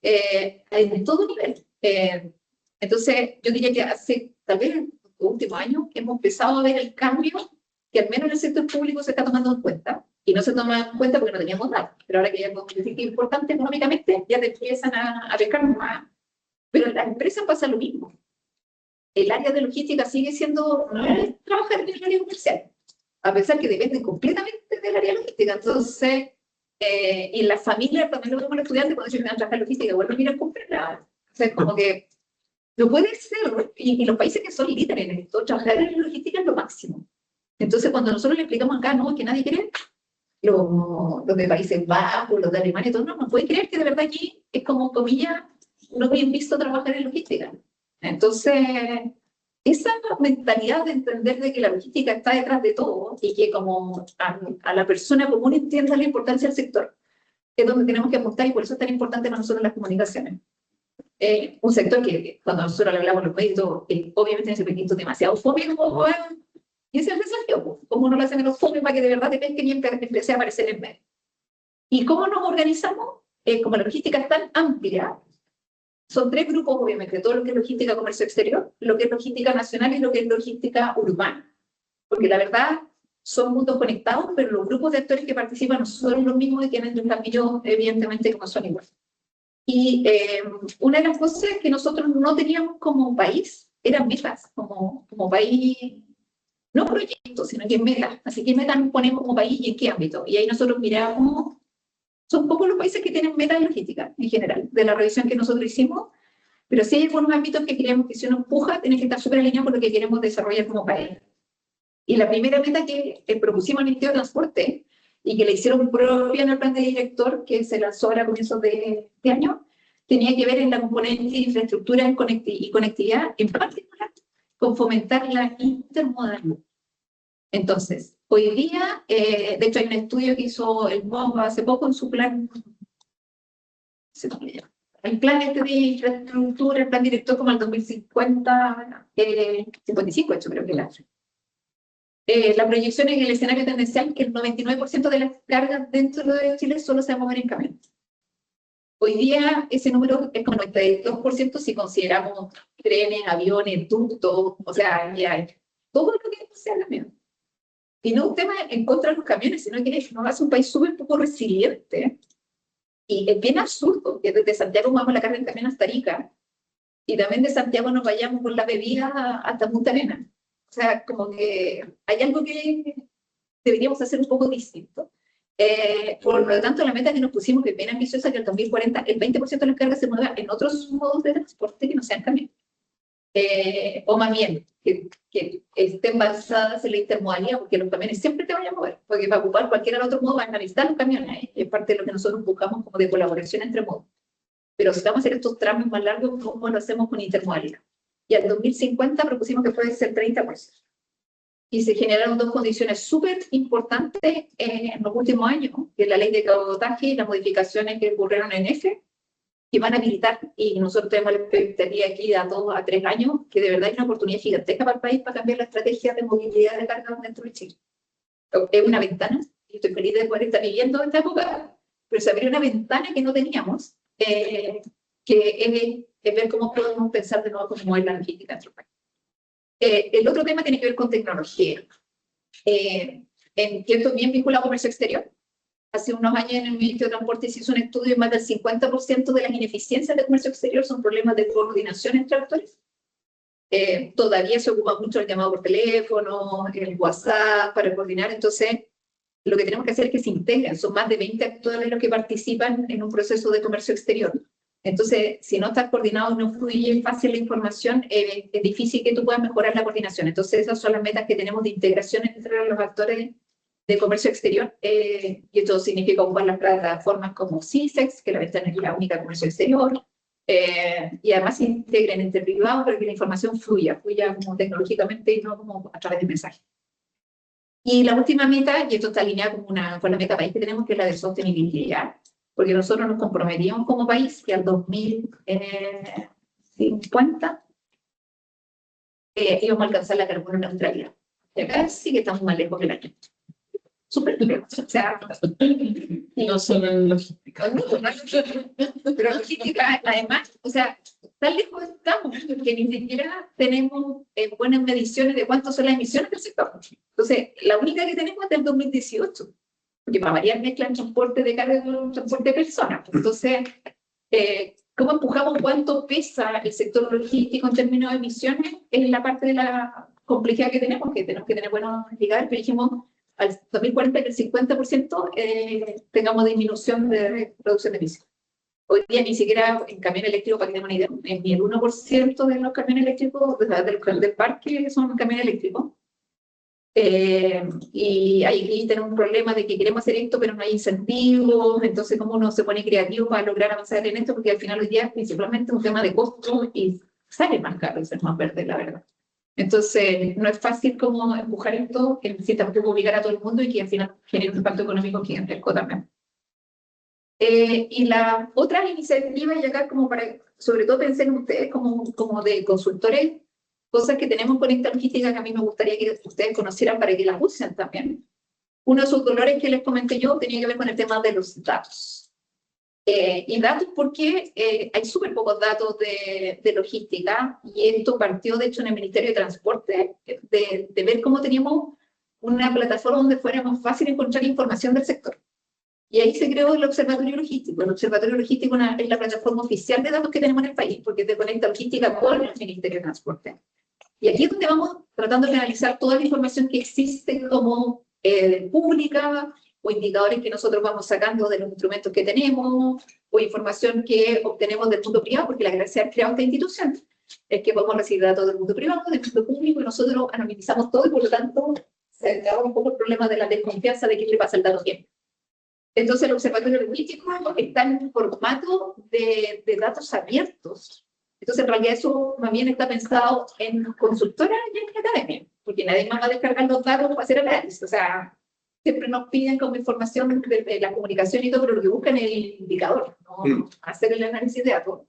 en todo nivel. Entonces, yo diría que hace, tal vez en los últimos años, hemos empezado a ver el cambio que al menos en el sector público se está tomando en cuenta, y no se toma en cuenta porque no teníamos datos, pero ahora que ya podemos decir que es importante económicamente, ya te empiezan a pescar más. Pero en las empresas pasa lo mismo. El área de logística sigue siendo, no es trabajar en el área comercial, a pesar que depende completamente del área logística. Entonces, y las familias, también lo vemos los estudiantes, cuando dicen que van a trabajar en logística, bueno, mira, comprar. O sea, como que no puede ser, y los países que son líderes en esto, trabajar en logística es lo máximo. Entonces, cuando nosotros le explicamos acá, no, que nadie quiere, los de Países Bajos, los de Alemania, todos no pueden creer que de verdad aquí es como, comillas, no bien visto trabajar en logística. Entonces, esa mentalidad de entender de que la logística está detrás de todo y que como a la persona común entienda la importancia del sector, es donde tenemos que apostar, y por eso es tan importante para nosotros las comunicaciones. Un sector que cuando nosotros le hablamos a los medios, obviamente en ese pequeñito demasiado fome, como, y ese es el desafío, cómo uno lo hace menos fome para que de verdad te pesquen y empiece a aparecer en medio. ¿Y cómo nos organizamos? Como la logística es tan amplia, son tres grupos, obviamente, todo lo que es logística, comercio exterior, lo que es logística nacional y lo que es logística urbana. Porque la verdad, son mundos conectados, pero los grupos de actores que participan no son los mismos y tienen un camino, evidentemente, que no son iguales. Y una de las cosas que nosotros no teníamos como país eran metas, como país, no proyectos, sino que metas. Así que metas nos ponemos como país y en qué ámbito. Y ahí nosotros miramos, son pocos los países que tienen metas de logística en general, de la revisión que nosotros hicimos, pero sí hay algunos ámbitos que creemos que si uno empuja, tiene que estar súper alineado con lo que queremos desarrollar como país. Y la primera meta que propusimos al Ministerio de Transporte y que le hicieron propia en el plan de director que se lanzó ahora a comienzos de año, tenía que ver en la componente de infraestructura y conectividad, en particular con fomentar la intermodalidad. Entonces, hoy día, de hecho hay un estudio que hizo el MOB hace poco en su plan, el plan de infraestructura, el plan director como el 2050, 55 hecho creo que era. La proyección en el escenario tendencial que el 99% de las cargas dentro de Chile solo se va a mover en camión. Hoy día ese número es como 92% si consideramos trenes, aviones, ductos, o sea, ya todo lo que sea camión. Y no un tema en contra de los camiones, sino que nos hace un país súper poco resiliente. Y es bien absurdo que desde Santiago movamos la carga en camión hasta Arica, y también de Santiago nos vayamos con la bebida hasta Punta Arenas. O sea, como que hay algo que deberíamos hacer un poco distinto. Por lo tanto, la meta que nos pusimos, que es bien ambiciosa, que el 2040 el 20% de las cargas se mueva en otros modos de transporte que no sean camión. O más bien, que estén basadas en la intermodalidad, porque los camiones siempre te van a mover, porque para ocupar cualquier otro modo van a necesitar los camiones, y es parte de lo que nosotros buscamos como de colaboración entre modos. Pero si vamos a hacer estos tramos más largos, ¿cómo lo hacemos con intermodalidad? Y al 2050 propusimos que puede ser 30%. Y se generaron dos condiciones súper importantes en los últimos años, que es la ley de cabotaje y las modificaciones que ocurrieron en EFE, que van a habilitar, y nosotros tenemos la expectativa aquí de a 2 a 3 años, que de verdad hay una oportunidad gigantesca para el país para cambiar la estrategia de movilidad de carga dentro de Chile. Es una ventana, y estoy feliz de poder estar viviendo esta época, pero se abrió una ventana que no teníamos, que es ver cómo podemos pensar de nuevo cómo es la logística en nuestro país. El otro tema tiene que ver con tecnología. Que esto es bien vinculado a comercio exterior. Hace unos años en el Ministerio de Transporte se hizo un estudio y más del 50% de las ineficiencias de comercio exterior son problemas de coordinación entre actores. Todavía se ocupa mucho el llamado por teléfono, el WhatsApp para coordinar. Entonces, lo que tenemos que hacer es que se integren. Son más de 20 actores los que participan en un proceso de comercio exterior. Entonces, si no estás coordinado, no fluye fácil la información, es difícil que tú puedas mejorar la coordinación. Entonces, esas son las metas que tenemos de integración entre los actores de comercio exterior, y esto significa ocupar las plataformas como CISEX, que la ventana es la única de comercio exterior, y además se integren entre privados para que la información fluya como tecnológicamente y no como a través de mensajes. Y la última meta, y esto está alineado con la meta país que tenemos, que es la de sostenibilidad, porque nosotros nos comprometíamos como país que al 2050 íbamos a alcanzar la carbono neutralidad. Y acá sí que estamos más lejos que la gente. Súper lejos. O sea, No solo en logística. pero logística, además, o sea, tan lejos estamos que ni siquiera tenemos buenas mediciones de cuántas son las emisiones del sector. Entonces, la única que tenemos es del 2018, porque para variar mezclan transporte de carga con transporte de personas. Entonces, ¿cómo empujamos cuánto pesa el sector logístico en términos de emisiones? Es la parte de la complejidad que tenemos que tener buenos indicadores, pero dijimos al 2040 que el 50% tengamos disminución de producción de emisiones. Hoy día ni siquiera en camión eléctrico, para que tengan una idea, ni el 1% de los camiones eléctricos del parque son camiones eléctricos. Y ahí tenemos un problema de que queremos hacer esto, pero no hay incentivos. Entonces, ¿cómo uno se pone creativo para lograr avanzar en esto? Porque al final hoy día es principalmente un tema de costo y sale más caro ser más verde, la verdad. Entonces, no es fácil como empujar esto, que necesita obligar a todo el mundo y que al final genere un impacto económico gigantesco también. Y la otra iniciativa, y acá como para, sobre todo pensé en ustedes como de consultores, cosas que tenemos con esta logística que a mí me gustaría que ustedes conocieran para que las usen también. Uno de sus dolores que les comenté yo tenía que ver con el tema de los datos. Y datos porque hay súper pocos datos de logística, y esto partió de hecho en el Ministerio de Transporte, de ver cómo teníamos una plataforma donde fuera más fácil encontrar información del sector. Y ahí se creó el Observatorio Logístico. El Observatorio Logístico es la plataforma oficial de datos que tenemos en el país, porque te conecta logística con el Ministerio de Transporte. Y aquí es donde vamos tratando de analizar toda la información que existe como pública, o indicadores que nosotros vamos sacando de los instrumentos que tenemos, o información que obtenemos del mundo privado, porque la gracia de haber creado esta institución es que podemos recibir datos del mundo privado, del mundo público, y nosotros anonimizamos todo, y por lo tanto se acaba un poco el problema de la desconfianza de quién le pasa el dato bien. Entonces, el Observatorio Logístico está en formato de datos abiertos. Entonces, en realidad, eso más bien está pensado en consultoras y en academia, porque nadie más va a descargar los datos para hacer análisis. O sea, siempre nos piden como información de la comunicación y todo, pero lo que buscan es el indicador, no hacer el análisis de datos.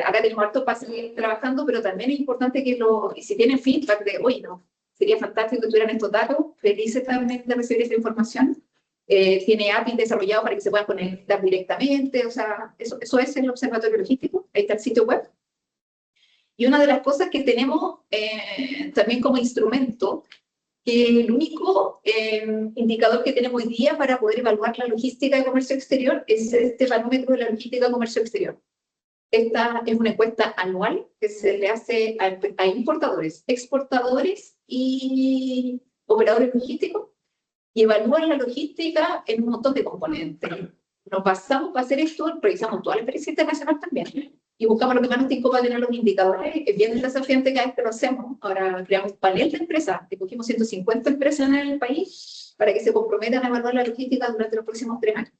Acá tenemos harto para seguir trabajando, pero también es importante que y si tienen feedback de, oye, no, sería fantástico que tuvieran estos datos, felices también de recibir esa información. Tiene APIs desarrollados para que se puedan conectar directamente, o sea, eso es el Observatorio Logístico, ahí está el sitio web. Y una de las cosas que tenemos también como instrumento, que el único indicador que tenemos hoy día para poder evaluar la logística de comercio exterior es este barómetro de la logística de comercio exterior. Esta es una encuesta anual que se le hace a importadores, exportadores y operadores logísticos, y evalúan la logística en un montón de componentes. Nos basamos para hacer esto, revisamos toda la experiencia internacional también, y buscamos lo que más nos tiempo para tener los indicadores. Es bien desafiante cada vez que lo hacemos. Ahora creamos un panel de empresas, escogimos 150 empresas en el país para que se comprometan a evaluar la logística durante los próximos 3 años.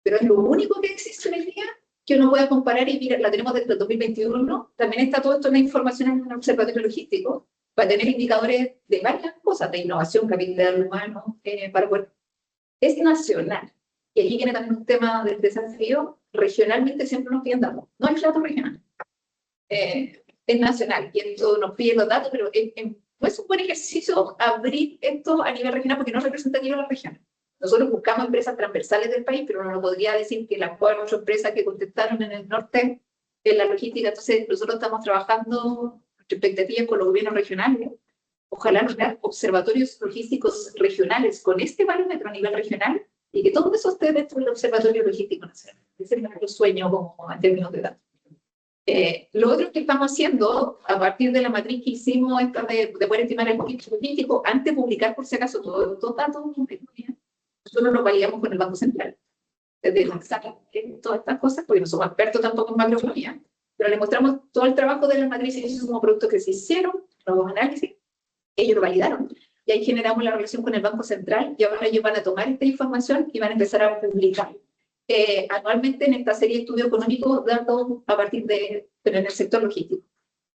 Pero es lo único que existe hoy día que uno pueda comparar, y mira, la tenemos desde el 2021, ¿no? También está todo esto en la información en un observatorio logístico, para tener indicadores de varias cosas, de innovación, capital humano, para poder... Es nacional. Y aquí viene también un tema del desafío. Regionalmente siempre nos piden datos. No hay datos regionales. Es nacional. Y entonces nos piden los datos, pero no es un buen ejercicio abrir esto a nivel regional, porque no es representativo de la región. Nosotros buscamos empresas transversales del país, pero no podría decir que las 4 empresas que contestaron en el norte en la logística. Entonces, nosotros estamos trabajando expectativas con los gobiernos regionales. Ojalá lograr observatorios logísticos regionales con este barómetro a nivel regional, y que todo eso esté dentro del Observatorio Logístico Nacional. Ese es nuestro sueño como en términos de datos. Lo otro que estamos haciendo, a partir de la matriz que hicimos, esta de poder estimar el costo logístico, antes de publicar por si acaso todos los datos, nosotros lo validamos con el Banco Central. Desde lanzar todas estas cosas, porque no somos expertos tampoco en macroeconomía, pero le mostramos todo el trabajo de las matrices como productos que se hicieron, los análisis, ellos lo validaron, y ahí generamos la relación con el Banco Central, y ahora ellos van a tomar esta información y van a empezar a publicar anualmente en esta serie de estudios económicos datos a partir de, pero en el sector logístico.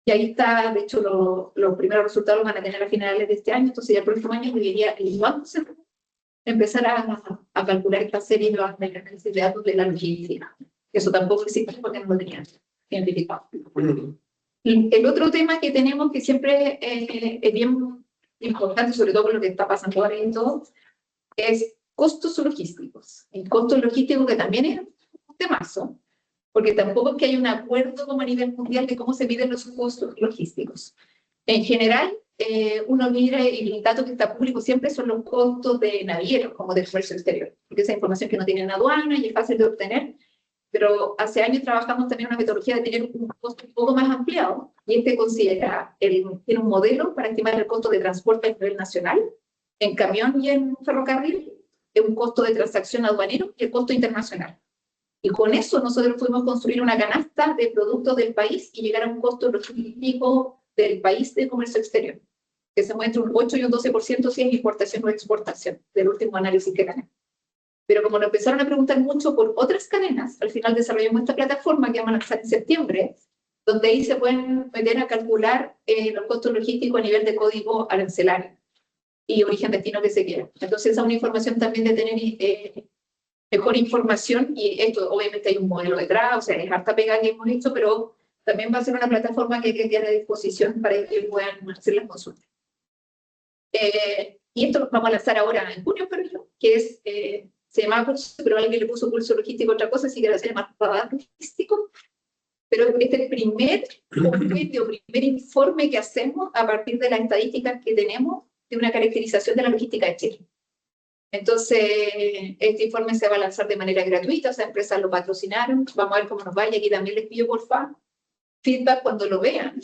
Y ahí está, de hecho, los primeros resultados los van a tener a finales de este año, entonces ya el próximo año debería el Banco Central empezar a calcular esta serie de análisis de datos de la logística. Eso tampoco existe porque no lo tenían identificado. El otro tema que tenemos que siempre es bien importante, sobre todo con lo que está pasando ahora en todo, es costos logísticos. El costo logístico que también es un temazo, porque tampoco es que haya un acuerdo como a nivel mundial de cómo se miden los costos logísticos. En general, uno mira, y el dato que está público siempre son los costos de navieros, como de comercio exterior, porque esa información que no tienen aduana y es fácil de obtener, pero hace años trabajamos también una metodología de tener un costo un poco más ampliado, y este considera, tiene un modelo para estimar el costo de transporte a nivel nacional, en camión y en ferrocarril, un costo de transacción aduanero y el costo internacional. Y con eso nosotros pudimos construir una canasta de productos del país y llegar a un costo logístico del país de comercio exterior, que se muestra un 8 y un 12% si es importación o exportación, del último análisis que gané. Pero como nos empezaron a preguntar mucho por otras cadenas, al final desarrollamos esta plataforma que vamos a lanzar en septiembre, donde ahí se pueden meter a calcular los costos logísticos a nivel de código arancelario y origen destino que se quiera. Entonces esa es una información también de tener mejor información, y esto obviamente hay un modelo detrás, o sea, es harta pega que hemos hecho, pero también va a ser una plataforma que quede a disposición para que puedan hacer las consultas. Y esto lo vamos a lanzar ahora en junio, que es, se llamaba curso, pero alguien le puso curso logístico otra cosa, así que ahora se llama radar logístico. Pero este es el primer informe que hacemos a partir de las estadísticas que tenemos de una caracterización de la logística de Chile. Entonces, este informe se va a lanzar de manera gratuita, o sea, empresas lo patrocinaron, vamos a ver cómo nos vaya, aquí también les pido porfa feedback cuando lo vean,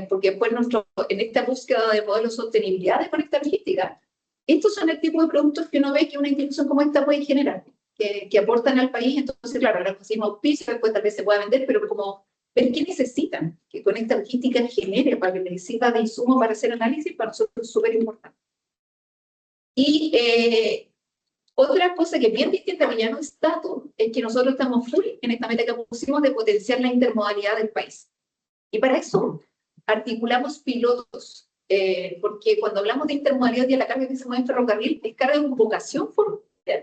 porque después en esta búsqueda de modelos de sostenibilidad de esta logística, estos son el tipo de productos que uno ve que una institución como esta puede generar, que aportan al país. Entonces, claro, ahora conseguimos auspicio, después tal vez se pueda vender, pero como ver qué necesitan, que con esta logística genere para que les sirva de insumo para hacer análisis, para nosotros es súper importante. Y otra cosa que es bien distinta, que ya no es dato, es que nosotros estamos full en esta meta que pusimos de potenciar la intermodalidad del país. Y para eso articulamos pilotos, porque cuando hablamos de intermodalidad y de la carga que se mueve en ferrocarril, es carga con vocación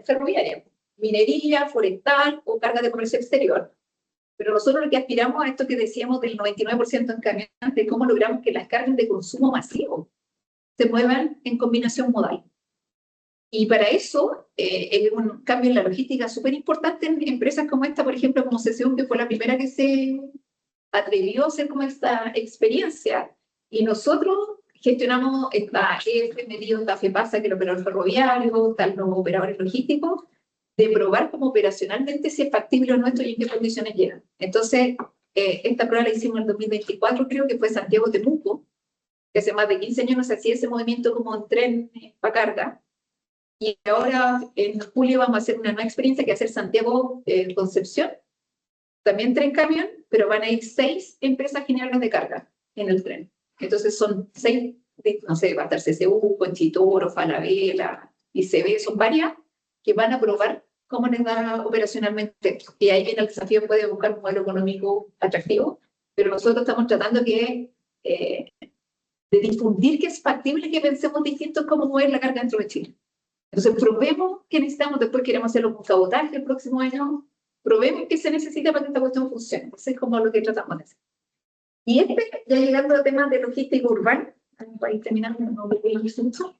ferroviaria, minería, forestal o carga de comercio exterior. Pero nosotros lo que aspiramos a esto que decíamos del 99% en camiones, de cómo logramos que las cargas de consumo masivo se muevan en combinación modal. Y para eso es un cambio en la logística súper importante en empresas como esta, por ejemplo, como CCU, que fue la primera que se atrevió a hacer como esta experiencia. Y nosotros gestionamos esta EF, medido esta FEPASA, que es el operador ferroviario, están los operadores logísticos, de probar como operacionalmente si es factible o no esto y en qué condiciones llegan. Entonces, esta prueba la hicimos en el 2024, creo que fue Santiago-Temuco, que hace más de 15 años no se hacía ese movimiento como en tren para carga. Y ahora, en julio, vamos a hacer una nueva experiencia que va a ser Santiago-Concepción, también tren camión, pero van a ir 6 empresas generales de carga en el tren. Entonces son 6, no sé, va a estar CCU, Conchitoro, Falabella, ICB, son varias que van a probar cómo les da operacionalmente. Y ahí viene el desafío, puede buscar un modelo económico atractivo, pero nosotros estamos tratando de difundir que es factible que pensemos distintos cómo mover la carga dentro de Chile. Entonces probemos qué necesitamos, después queremos hacerlo con cabotaje el próximo año, probemos qué se necesita para que esta cuestión funcione. Eso es como lo que tratamos de hacer. Y ya llegando al tema de logística urbana, para ir terminando, no me voy a asunto.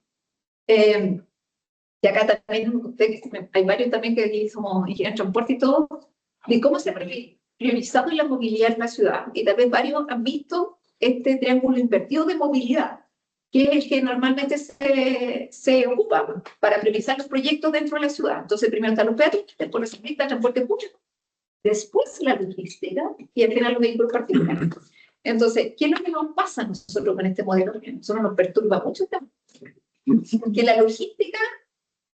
Y acá también hay varios también que aquí somos ingenieros de transporte y todo, de cómo se ha priorizado la movilidad en la ciudad. Y tal vez varios han visto este triángulo invertido de movilidad, que es el que normalmente se ocupa para priorizar los proyectos dentro de la ciudad. Entonces, primero están los peatones, después los ciclistas, transporte público, después la logística y al final los vehículos particulares. Entonces, ¿qué es lo que nos pasa a nosotros con este modelo? A nosotros nos perturba mucho, porque la logística,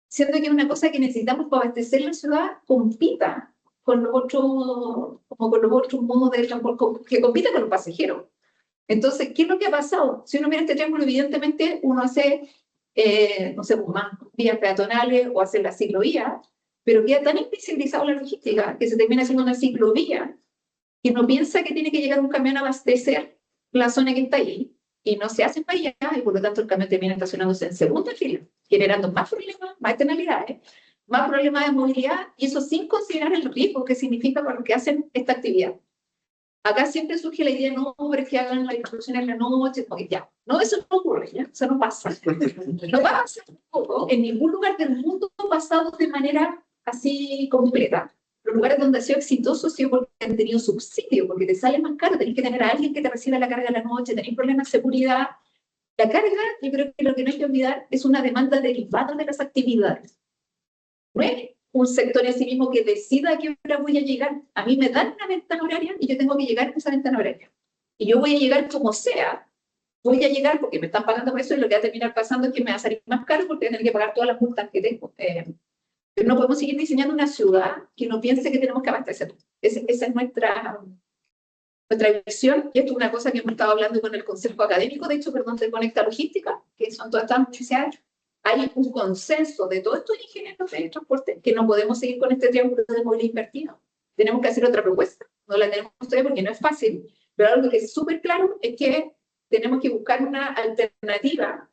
siendo que es una cosa que necesitamos para abastecer la ciudad, compita con los otros modos de transporte, que compita con los pasajeros. Entonces, ¿qué es lo que ha pasado? Si uno mira este triángulo, evidentemente uno hace, no sé, más vías peatonales o hace la ciclovía, pero queda tan invisibilizado la logística que se termina haciendo una ciclovía que no piensa que tiene que llegar un camión a abastecer la zona que está ahí y no se hacen para allá, y por lo tanto el camión termina estacionándose en segunda fila, generando más problemas, más externalidades, más problemas de movilidad, y eso sin considerar el riesgo que significa para los que hacen esta actividad. Acá siempre surge la idea, no, hombre, que hagan la distribución en la noche, porque ya, no, eso no ocurre, ya, eso no pasa. No va a pasar tampoco en ningún lugar del mundo pasado de manera así completa. Los lugares donde ha sido exitoso ha sido porque han tenido subsidio, porque te sale más caro, tenés que tener a alguien que te reciba la carga de la noche, tenés problemas de seguridad. La carga, yo creo que lo que no hay que olvidar es una demanda derivada de las actividades. No es un sector en sí mismo que decida a qué hora voy a llegar. A mí me dan una ventana horaria y yo tengo que llegar en esa ventana horaria. Y yo voy a llegar como sea, voy a llegar porque me están pagando por eso, y lo que va a terminar pasando es que me va a salir más caro porque voy a tener que pagar todas las multas que tengo. Pero no podemos seguir diseñando una ciudad que no piense que tenemos que abastecer. Esa es nuestra visión, y esto es una cosa que hemos estado hablando con el Consejo Académico, de hecho, perdón, de Conecta Logística, que son todas estas universidades. Hay un consenso de todos estos ingenieros de transporte que no podemos seguir con este triángulo de movilidad invertido. Tenemos que hacer otra propuesta. No la tenemos todavía porque no es fácil, pero algo que es súper claro es que tenemos que buscar una alternativa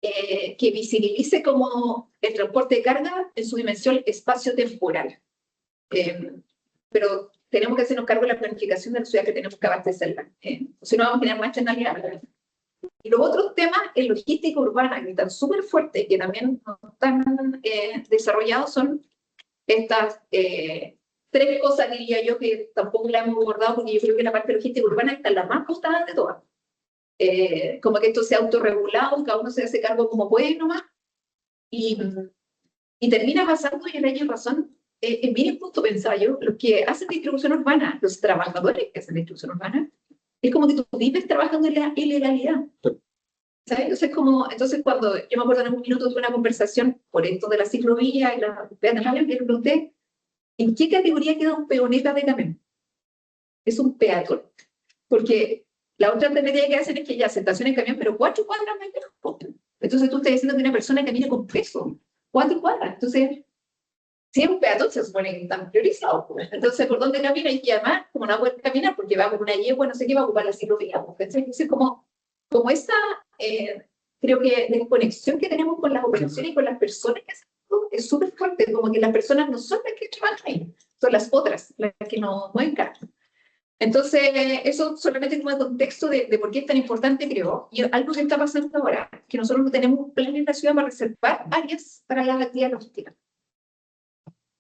que visibilice como el transporte de carga en su dimensión espacio-temporal. Pero tenemos que hacernos cargo de la planificación de la ciudad que tenemos que abastecerla. Si no, vamos a tener más externalidad. Y los otros temas en logística urbana que están súper fuertes y que también no están desarrollados son estas tres cosas, diría yo, que tampoco la hemos abordado porque yo creo que la parte logística urbana está la más costada de todas. Como que esto sea autorregulado, cada uno se hace cargo como puede nomás, y termina pasando, y en ello razón, en mi punto pensaba yo, los que hacen distribución urbana, los trabajadores que hacen distribución urbana, es como que tú vives trabajando en la ilegalidad. ¿Sabes? Entonces cuando yo me acuerdo en un minuto tuve una conversación por esto de la ciclovía y la peatonal, que le pregunté, ¿en qué categoría queda un peoneta de camión? Es un peatón, porque la otra alternativa que hacen es que ya se estaciona el camión, pero 4 cuadras más lejos. Entonces tú estás diciendo que una persona camina con peso, 4 cuadras. Entonces, si es un peatón, se supone que están priorizados. Entonces, ¿por dónde camina? Y además, como no puede caminar, porque va con una yegua, no sé qué, va a ocupar la ciclovía. Entonces, como esa, creo que desconexión que tenemos con las operaciones y con las personas que hacen todo es súper fuerte, como que las personas no son las que trabajan ahí, son las otras, las que nos mueven carga. Entonces, eso solamente como contexto de por qué es tan importante, creo. Y algo que está pasando ahora, que nosotros no tenemos un plan en la ciudad para reservar áreas para las actividades logísticas.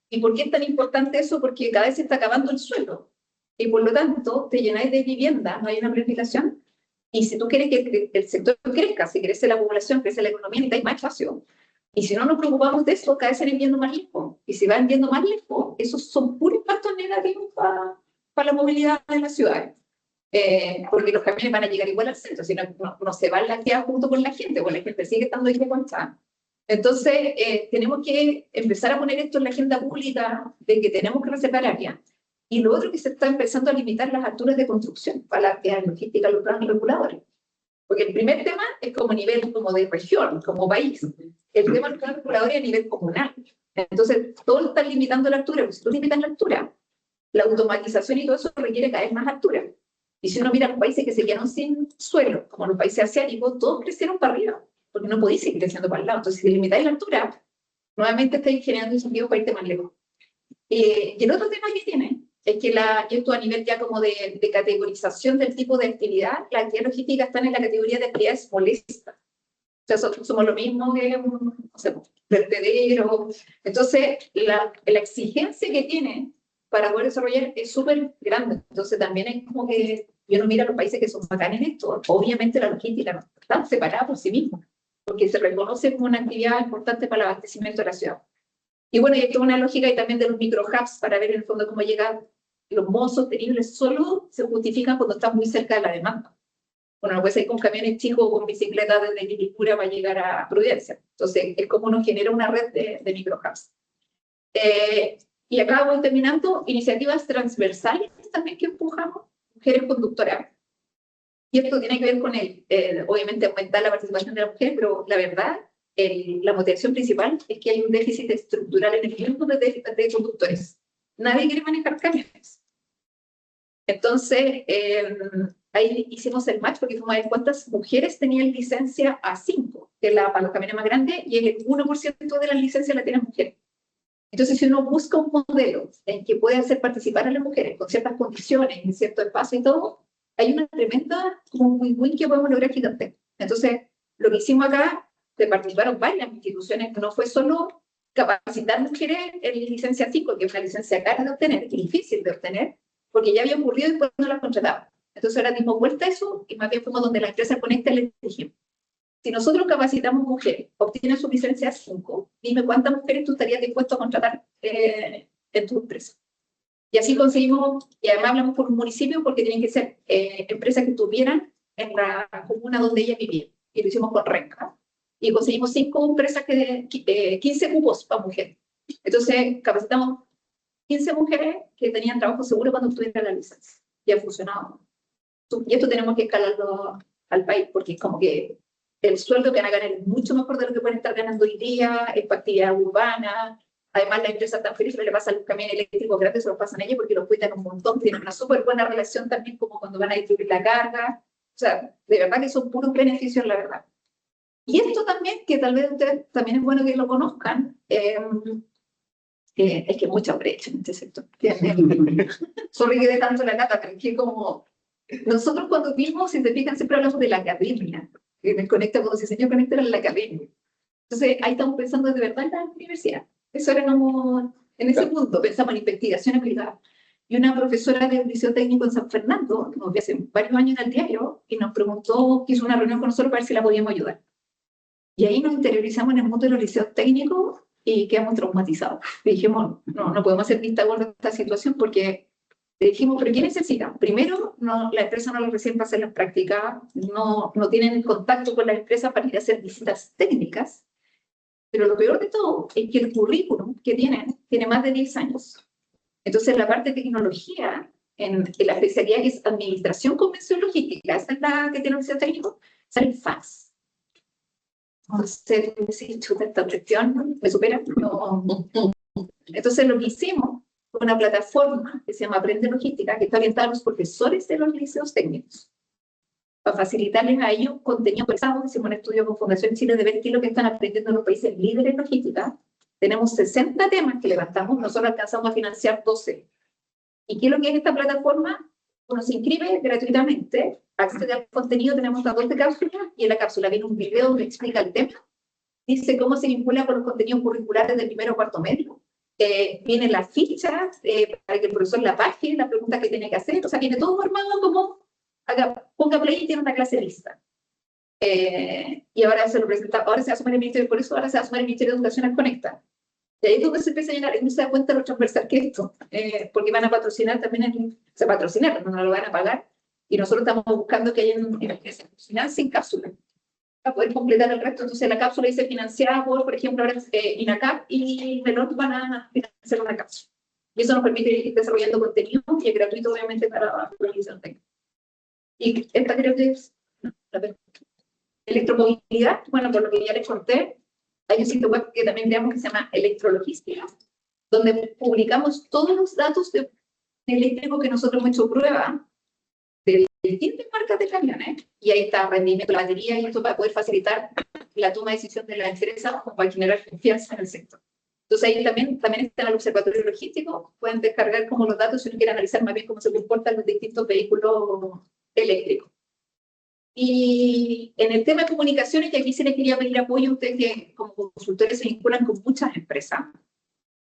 ¿Y por qué es tan importante eso? Porque cada vez se está acabando el suelo. Y por lo tanto, te llenáis de vivienda, no hay una planificación. Y si tú quieres que el sector crezca, si crece la población, crece la economía, necesitáis más espacio. Y si no nos preocupamos de eso, cada vez se van viendo más lejos. Y si van viendo más lejos, esos son puros impactos negativos para la movilidad de las ciudades. Porque los camiones van a llegar igual al centro, si no se van las ciudades junto con la gente, porque la gente sigue estando ahí de concha. Entonces, tenemos que empezar a poner esto en la agenda pública de que tenemos que reservar áreas. Y lo otro que se está empezando a limitar las alturas de construcción para la actividad logística, los planes reguladores. Porque el primer tema es como nivel como de región, como país. El tema de los planes reguladores es a nivel comunal. Entonces, todos están limitando la altura. Pues si tú limitas la altura, la automatización y todo eso requiere cada vez más altura. Y si uno mira los países que se quedaron sin suelo, como los países asiáticos, todos crecieron para arriba, porque no podéis seguir creciendo para el lado. Entonces, si limitáis la altura, nuevamente estáis generando incentivos para irte más lejos. Y el otro tema que tiene es que esto a nivel ya como de categorización del tipo de actividad, las actividades logísticas están en la categoría de actividades molestas. O sea, somos lo mismo que, no sé, vertedero. Entonces, la exigencia que tiene para poder desarrollar es súper grande. Entonces, también es como que yo no miro a los países que son bacanes en esto. Obviamente, la logística no está separada por sí misma, porque se reconoce como una actividad importante para el abastecimiento de la ciudad. Y bueno, y esto es una lógica y también de los micro-hubs para ver en el fondo cómo llegar. Los modos sostenibles solo se justifican cuando están muy cerca de la demanda. Bueno, no puede ir con camiones chicos o con bicicletas desde Quilicura para llegar a Providencia. Entonces, es como uno genera una red de micro-hubs. Y acá voy terminando, iniciativas transversales también que empujamos, mujeres conductoras. Y esto tiene que ver con obviamente, aumentar la participación de la mujer, pero la verdad, la motivación principal es que hay un déficit estructural en el mundo de conductores. Nadie quiere manejar camiones. Entonces, ahí hicimos el match porque fuimos a ver cuántas mujeres tenían licencia A5, que es para los camiones más grandes, y el 1% de las licencias la tienen mujeres. Entonces, si uno busca un modelo en que puede hacer participar a las mujeres con ciertas condiciones, en cierto espacio y todo, hay una tremenda como un win-win que podemos lograr gigante. Entonces, lo que hicimos acá, que participaron varias instituciones, no fue solo capacitar mujeres en licencia 5, que es una licencia cara de obtener, y difícil de obtener, porque ya había ocurrido y después no las contrataban. Entonces ahora dimos vuelta a eso y más bien fuimos donde la empresa Conecta les dijimos, si nosotros capacitamos mujeres, obtienen su licencia 5, dime cuántas mujeres tú estarías dispuesto a contratar en tu empresa. Y así conseguimos, y además hablamos por un municipio porque tienen que ser empresas que estuvieran en la comuna donde ellas vivían. Y lo hicimos con Renca. Y conseguimos 5 empresas, 15 cupos para mujeres. Entonces capacitamos 15 mujeres que tenían trabajo seguro cuando obtuvieran la licencia. Y ha funcionado. Y esto tenemos que escalarlo al país, porque es como que el sueldo que van a ganar es mucho mejor de lo que pueden estar ganando hoy día, es para actividad urbana. Además, la empresa tan feliz le pasa a los camiones eléctricos grandes, se los pasan a ellos porque los cuidan un montón, tienen una súper buena relación también como cuando van a distribuir la carga. O sea, de verdad que son puros beneficios, la verdad. Y esto también, que tal vez ustedes también es bueno que lo conozcan, es que hay mucha brecha en este sector. Sorry que de tanto la lata, pero es que como nosotros cuando vimos, si te fijan, siempre hablamos de la academia, que me conecta, cuando se enseñó a conectar en la academia. Entonces, ahí estamos pensando de verdad en la universidad. Eso era como, en ese punto, pensamos en investigación aplicada. Y una profesora de liceo técnico en San Fernando, nos vio hace varios años en el diario, y nos preguntó, quiso una reunión con nosotros para ver si la podíamos ayudar. Y ahí nos interiorizamos en el mundo de los liceos técnicos y quedamos traumatizados. Y dijimos, no podemos hacer vista gorda de esta situación porque le dijimos, ¿pero qué necesitan? Primero, la empresa no lo recibe para hacer las prácticas, no tienen contacto con la empresa para ir a hacer visitas técnicas, pero lo peor de todo es que el currículum que tiene más de 10 años. Entonces, la parte de tecnología, en la especialidad que es Administración, Convención Logística, esa es la que tiene el liceo técnico, sale en fax. Entonces, sí, chuta, esta cuestión me supera. No. Entonces, lo que hicimos fue una plataforma que se llama Aprende Logística, que está orientada a los profesores de los liceos técnicos. Para facilitarles a ellos contenido pesado, hicimos un estudio con Fundación Chile de ver qué es lo que están aprendiendo en los países líderes en logística. Tenemos 60 temas que levantamos, nosotros alcanzamos a financiar 12. ¿Y qué es lo que es esta plataforma? Uno se inscribe gratuitamente, accede al contenido, tenemos las 12 cápsulas, y en la cápsula viene un video donde explica el tema, dice cómo se vincula con los contenidos curriculares del primero o cuarto medio, viene la ficha para que el profesor la pague, la pregunta que tiene que hacer, o sea, viene todo armado como, ponga play y tiene una clase lista. Y ahora se lo presenta, ahora se va a sumar el Ministerio, por eso ahora se va a sumar el Ministerio de Educación al Conecta. Y ahí es donde se empieza a llenar, y no se da cuenta de lo transversal que es esto, porque van a patrocinar también, patrocinar, no lo van a pagar, y nosotros estamos buscando que haya empresas patrocinadas sin cápsula, para poder completar el resto. Entonces la cápsula dice financiada por ejemplo, ahora INACAP y Melón van a financiar una cápsula. Y eso nos permite ir desarrollando contenido, y es gratuito obviamente para los liceos técnicos. Y esta creo que es electromovilidad, bueno, por lo que ya les conté, hay un sitio web que también creamos que se llama Electrologística, donde publicamos todos los datos de eléctrico que nosotros hemos hecho prueba de distintas marcas de camiones, y ahí está rendimiento de la batería, y esto para poder facilitar la toma de decisión de la empresa o para generar confianza en el sector. Entonces ahí también está en el observatorio logístico, pueden descargar como los datos si uno quiere analizar más bien cómo se comportan los distintos vehículos eléctricos. Y en el tema de comunicaciones, que aquí se les quería pedir apoyo a ustedes que como consultores se vinculan con muchas empresas.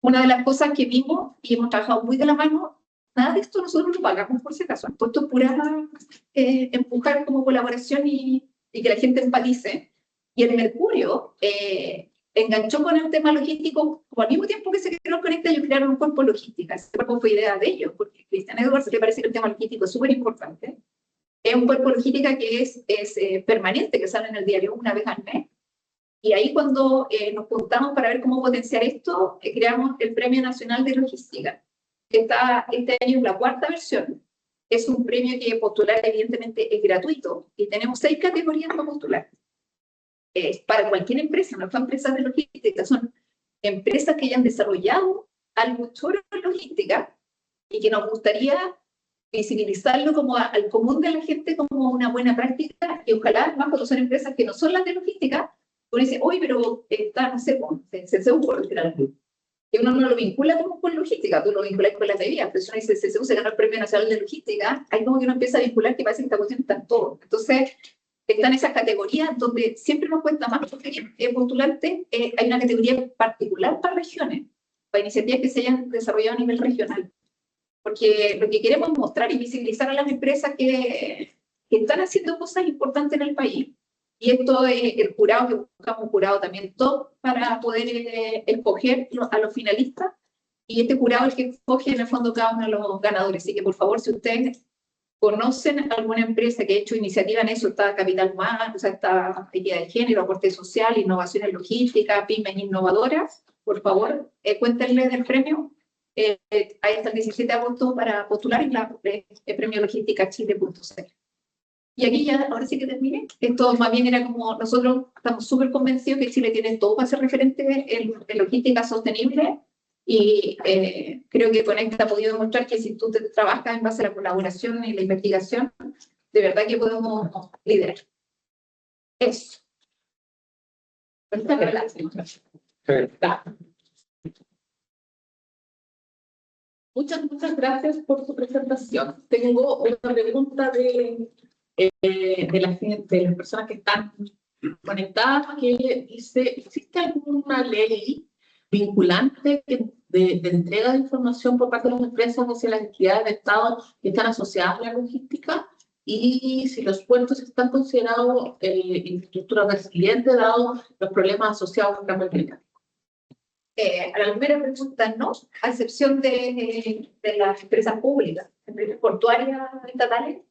Una de las cosas que vimos y hemos trabajado muy de la mano, nada de esto nosotros lo pagamos por si acaso, esto es pura empujar como colaboración y que la gente empatice. Y el Mercurio enganchó con el tema logístico, como al mismo tiempo que se creó Conecta, ellos crearon un cuerpo logística. Ese cuerpo fue idea de ellos, porque Cristian Edwards le parece que el tema logístico es súper importante. Es un cuerpo logística que es permanente, que sale en el diario una vez al mes. Y ahí cuando nos juntamos para ver cómo potenciar esto, creamos el Premio Nacional de Logística. Este año es la 4ª versión. Es un premio que postular evidentemente es gratuito y tenemos 6 categorías para postular. Es para cualquier empresa, no son empresas de logística, son empresas que hayan desarrollado algo choro en logística y que nos gustaría visibilizarlo como al común de la gente como una buena práctica, y ojalá, más cuando son empresas que no son las de logística, uno dice, oye, pero está, no sé, CCU, por decir algo. Que uno no lo vincula como con logística, tú lo vinculas con las bebidas, pero si uno dice CCU se ganó el Premio Nacional de Logística, ahí como que uno empieza a vincular que parece que esta cuestión está en todo. Entonces, están esas categorías donde siempre nos cuesta más postulantes. Hay una categoría particular para regiones, para iniciativas que se hayan desarrollado a nivel regional. Porque lo que queremos mostrar y visibilizar a las empresas que están haciendo cosas importantes en el país. Y esto es el jurado, que buscamos un jurado también top para poder escoger a los finalistas. Y este jurado es el que escoge en el fondo cada uno de los ganadores. Así que por favor, si ustedes conocen alguna empresa que ha hecho iniciativa en eso, está Capital Humano, o sea, está Equidad de Género, Aporte Social, Innovación en Logística, Pymes Innovadoras, por favor, cuéntenle del premio. Hay hasta el 17 de agosto para postular en el premio logística chile.cl. Y aquí ya, ahora sí que termine. Esto más bien era como, nosotros estamos súper convencidos que Chile tiene todo para ser referente en logística sostenible, y creo que Conecta ha podido demostrar que si tú trabajas en base a la colaboración y la investigación, de verdad que podemos liderar. Eso. Muchas gracias. Muchas gracias por su presentación. Tengo una pregunta de la gente, de las personas que están conectadas, que dice, ¿existe alguna ley vinculante de entrega de información por parte de las empresas hacia las entidades de Estado que están asociadas a la logística? Y si los puertos están considerados infraestructura resiliente, dado los problemas asociados al cambio climático. A la primera pregunta, no, a excepción de las empresas públicas, empresas portuarias estatales,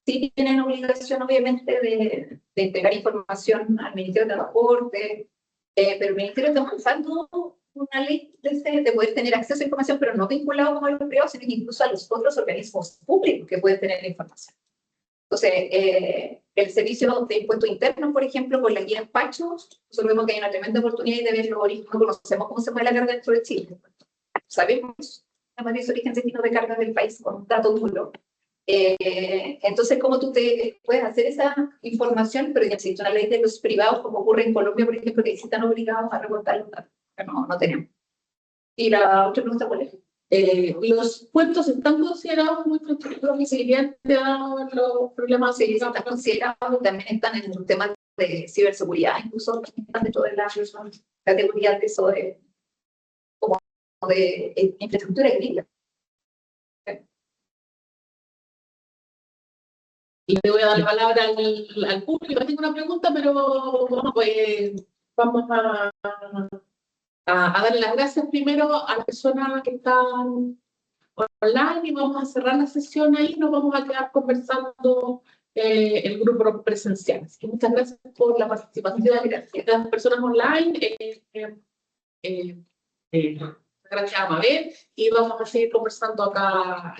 sí tienen obligación, obviamente, de entregar información al Ministerio de Transporte, pero el Ministerio está empujando una ley de poder tener acceso a información, pero no vinculado como a los privados, sino incluso a los otros organismos públicos que pueden tener información. Entonces, el servicio de impuestos internos, por ejemplo, con la guía Despacho, nosotros vemos que hay una tremenda oportunidad de ver los orígenes. No conocemos cómo se mueve la carga dentro de Chile. Sabemos la matriz de origen destino de carga del país con un dato duro. Entonces, ¿cómo tú te puedes hacer esa información? Pero ya existe una ley de los privados, como ocurre en Colombia, por ejemplo, que están obligados a reportar los datos. Pero no tenemos. Y la otra pregunta, ¿cuál es? ¿Los puertos están considerados como infraestructura resiliente dado los problemas? Sí, están considerados, también están en un tema de ciberseguridad, incluso están dentro de la categoría de eso como de infraestructura crítica. Y le voy a dar la palabra al público. Tengo una pregunta, pero vamos a darle las gracias primero a las personas que están online y vamos a cerrar la sesión ahí. Nos vamos a quedar conversando el grupo presencial. Así que muchas gracias por la participación de las personas online. Gracias a Mabel y vamos a seguir conversando acá.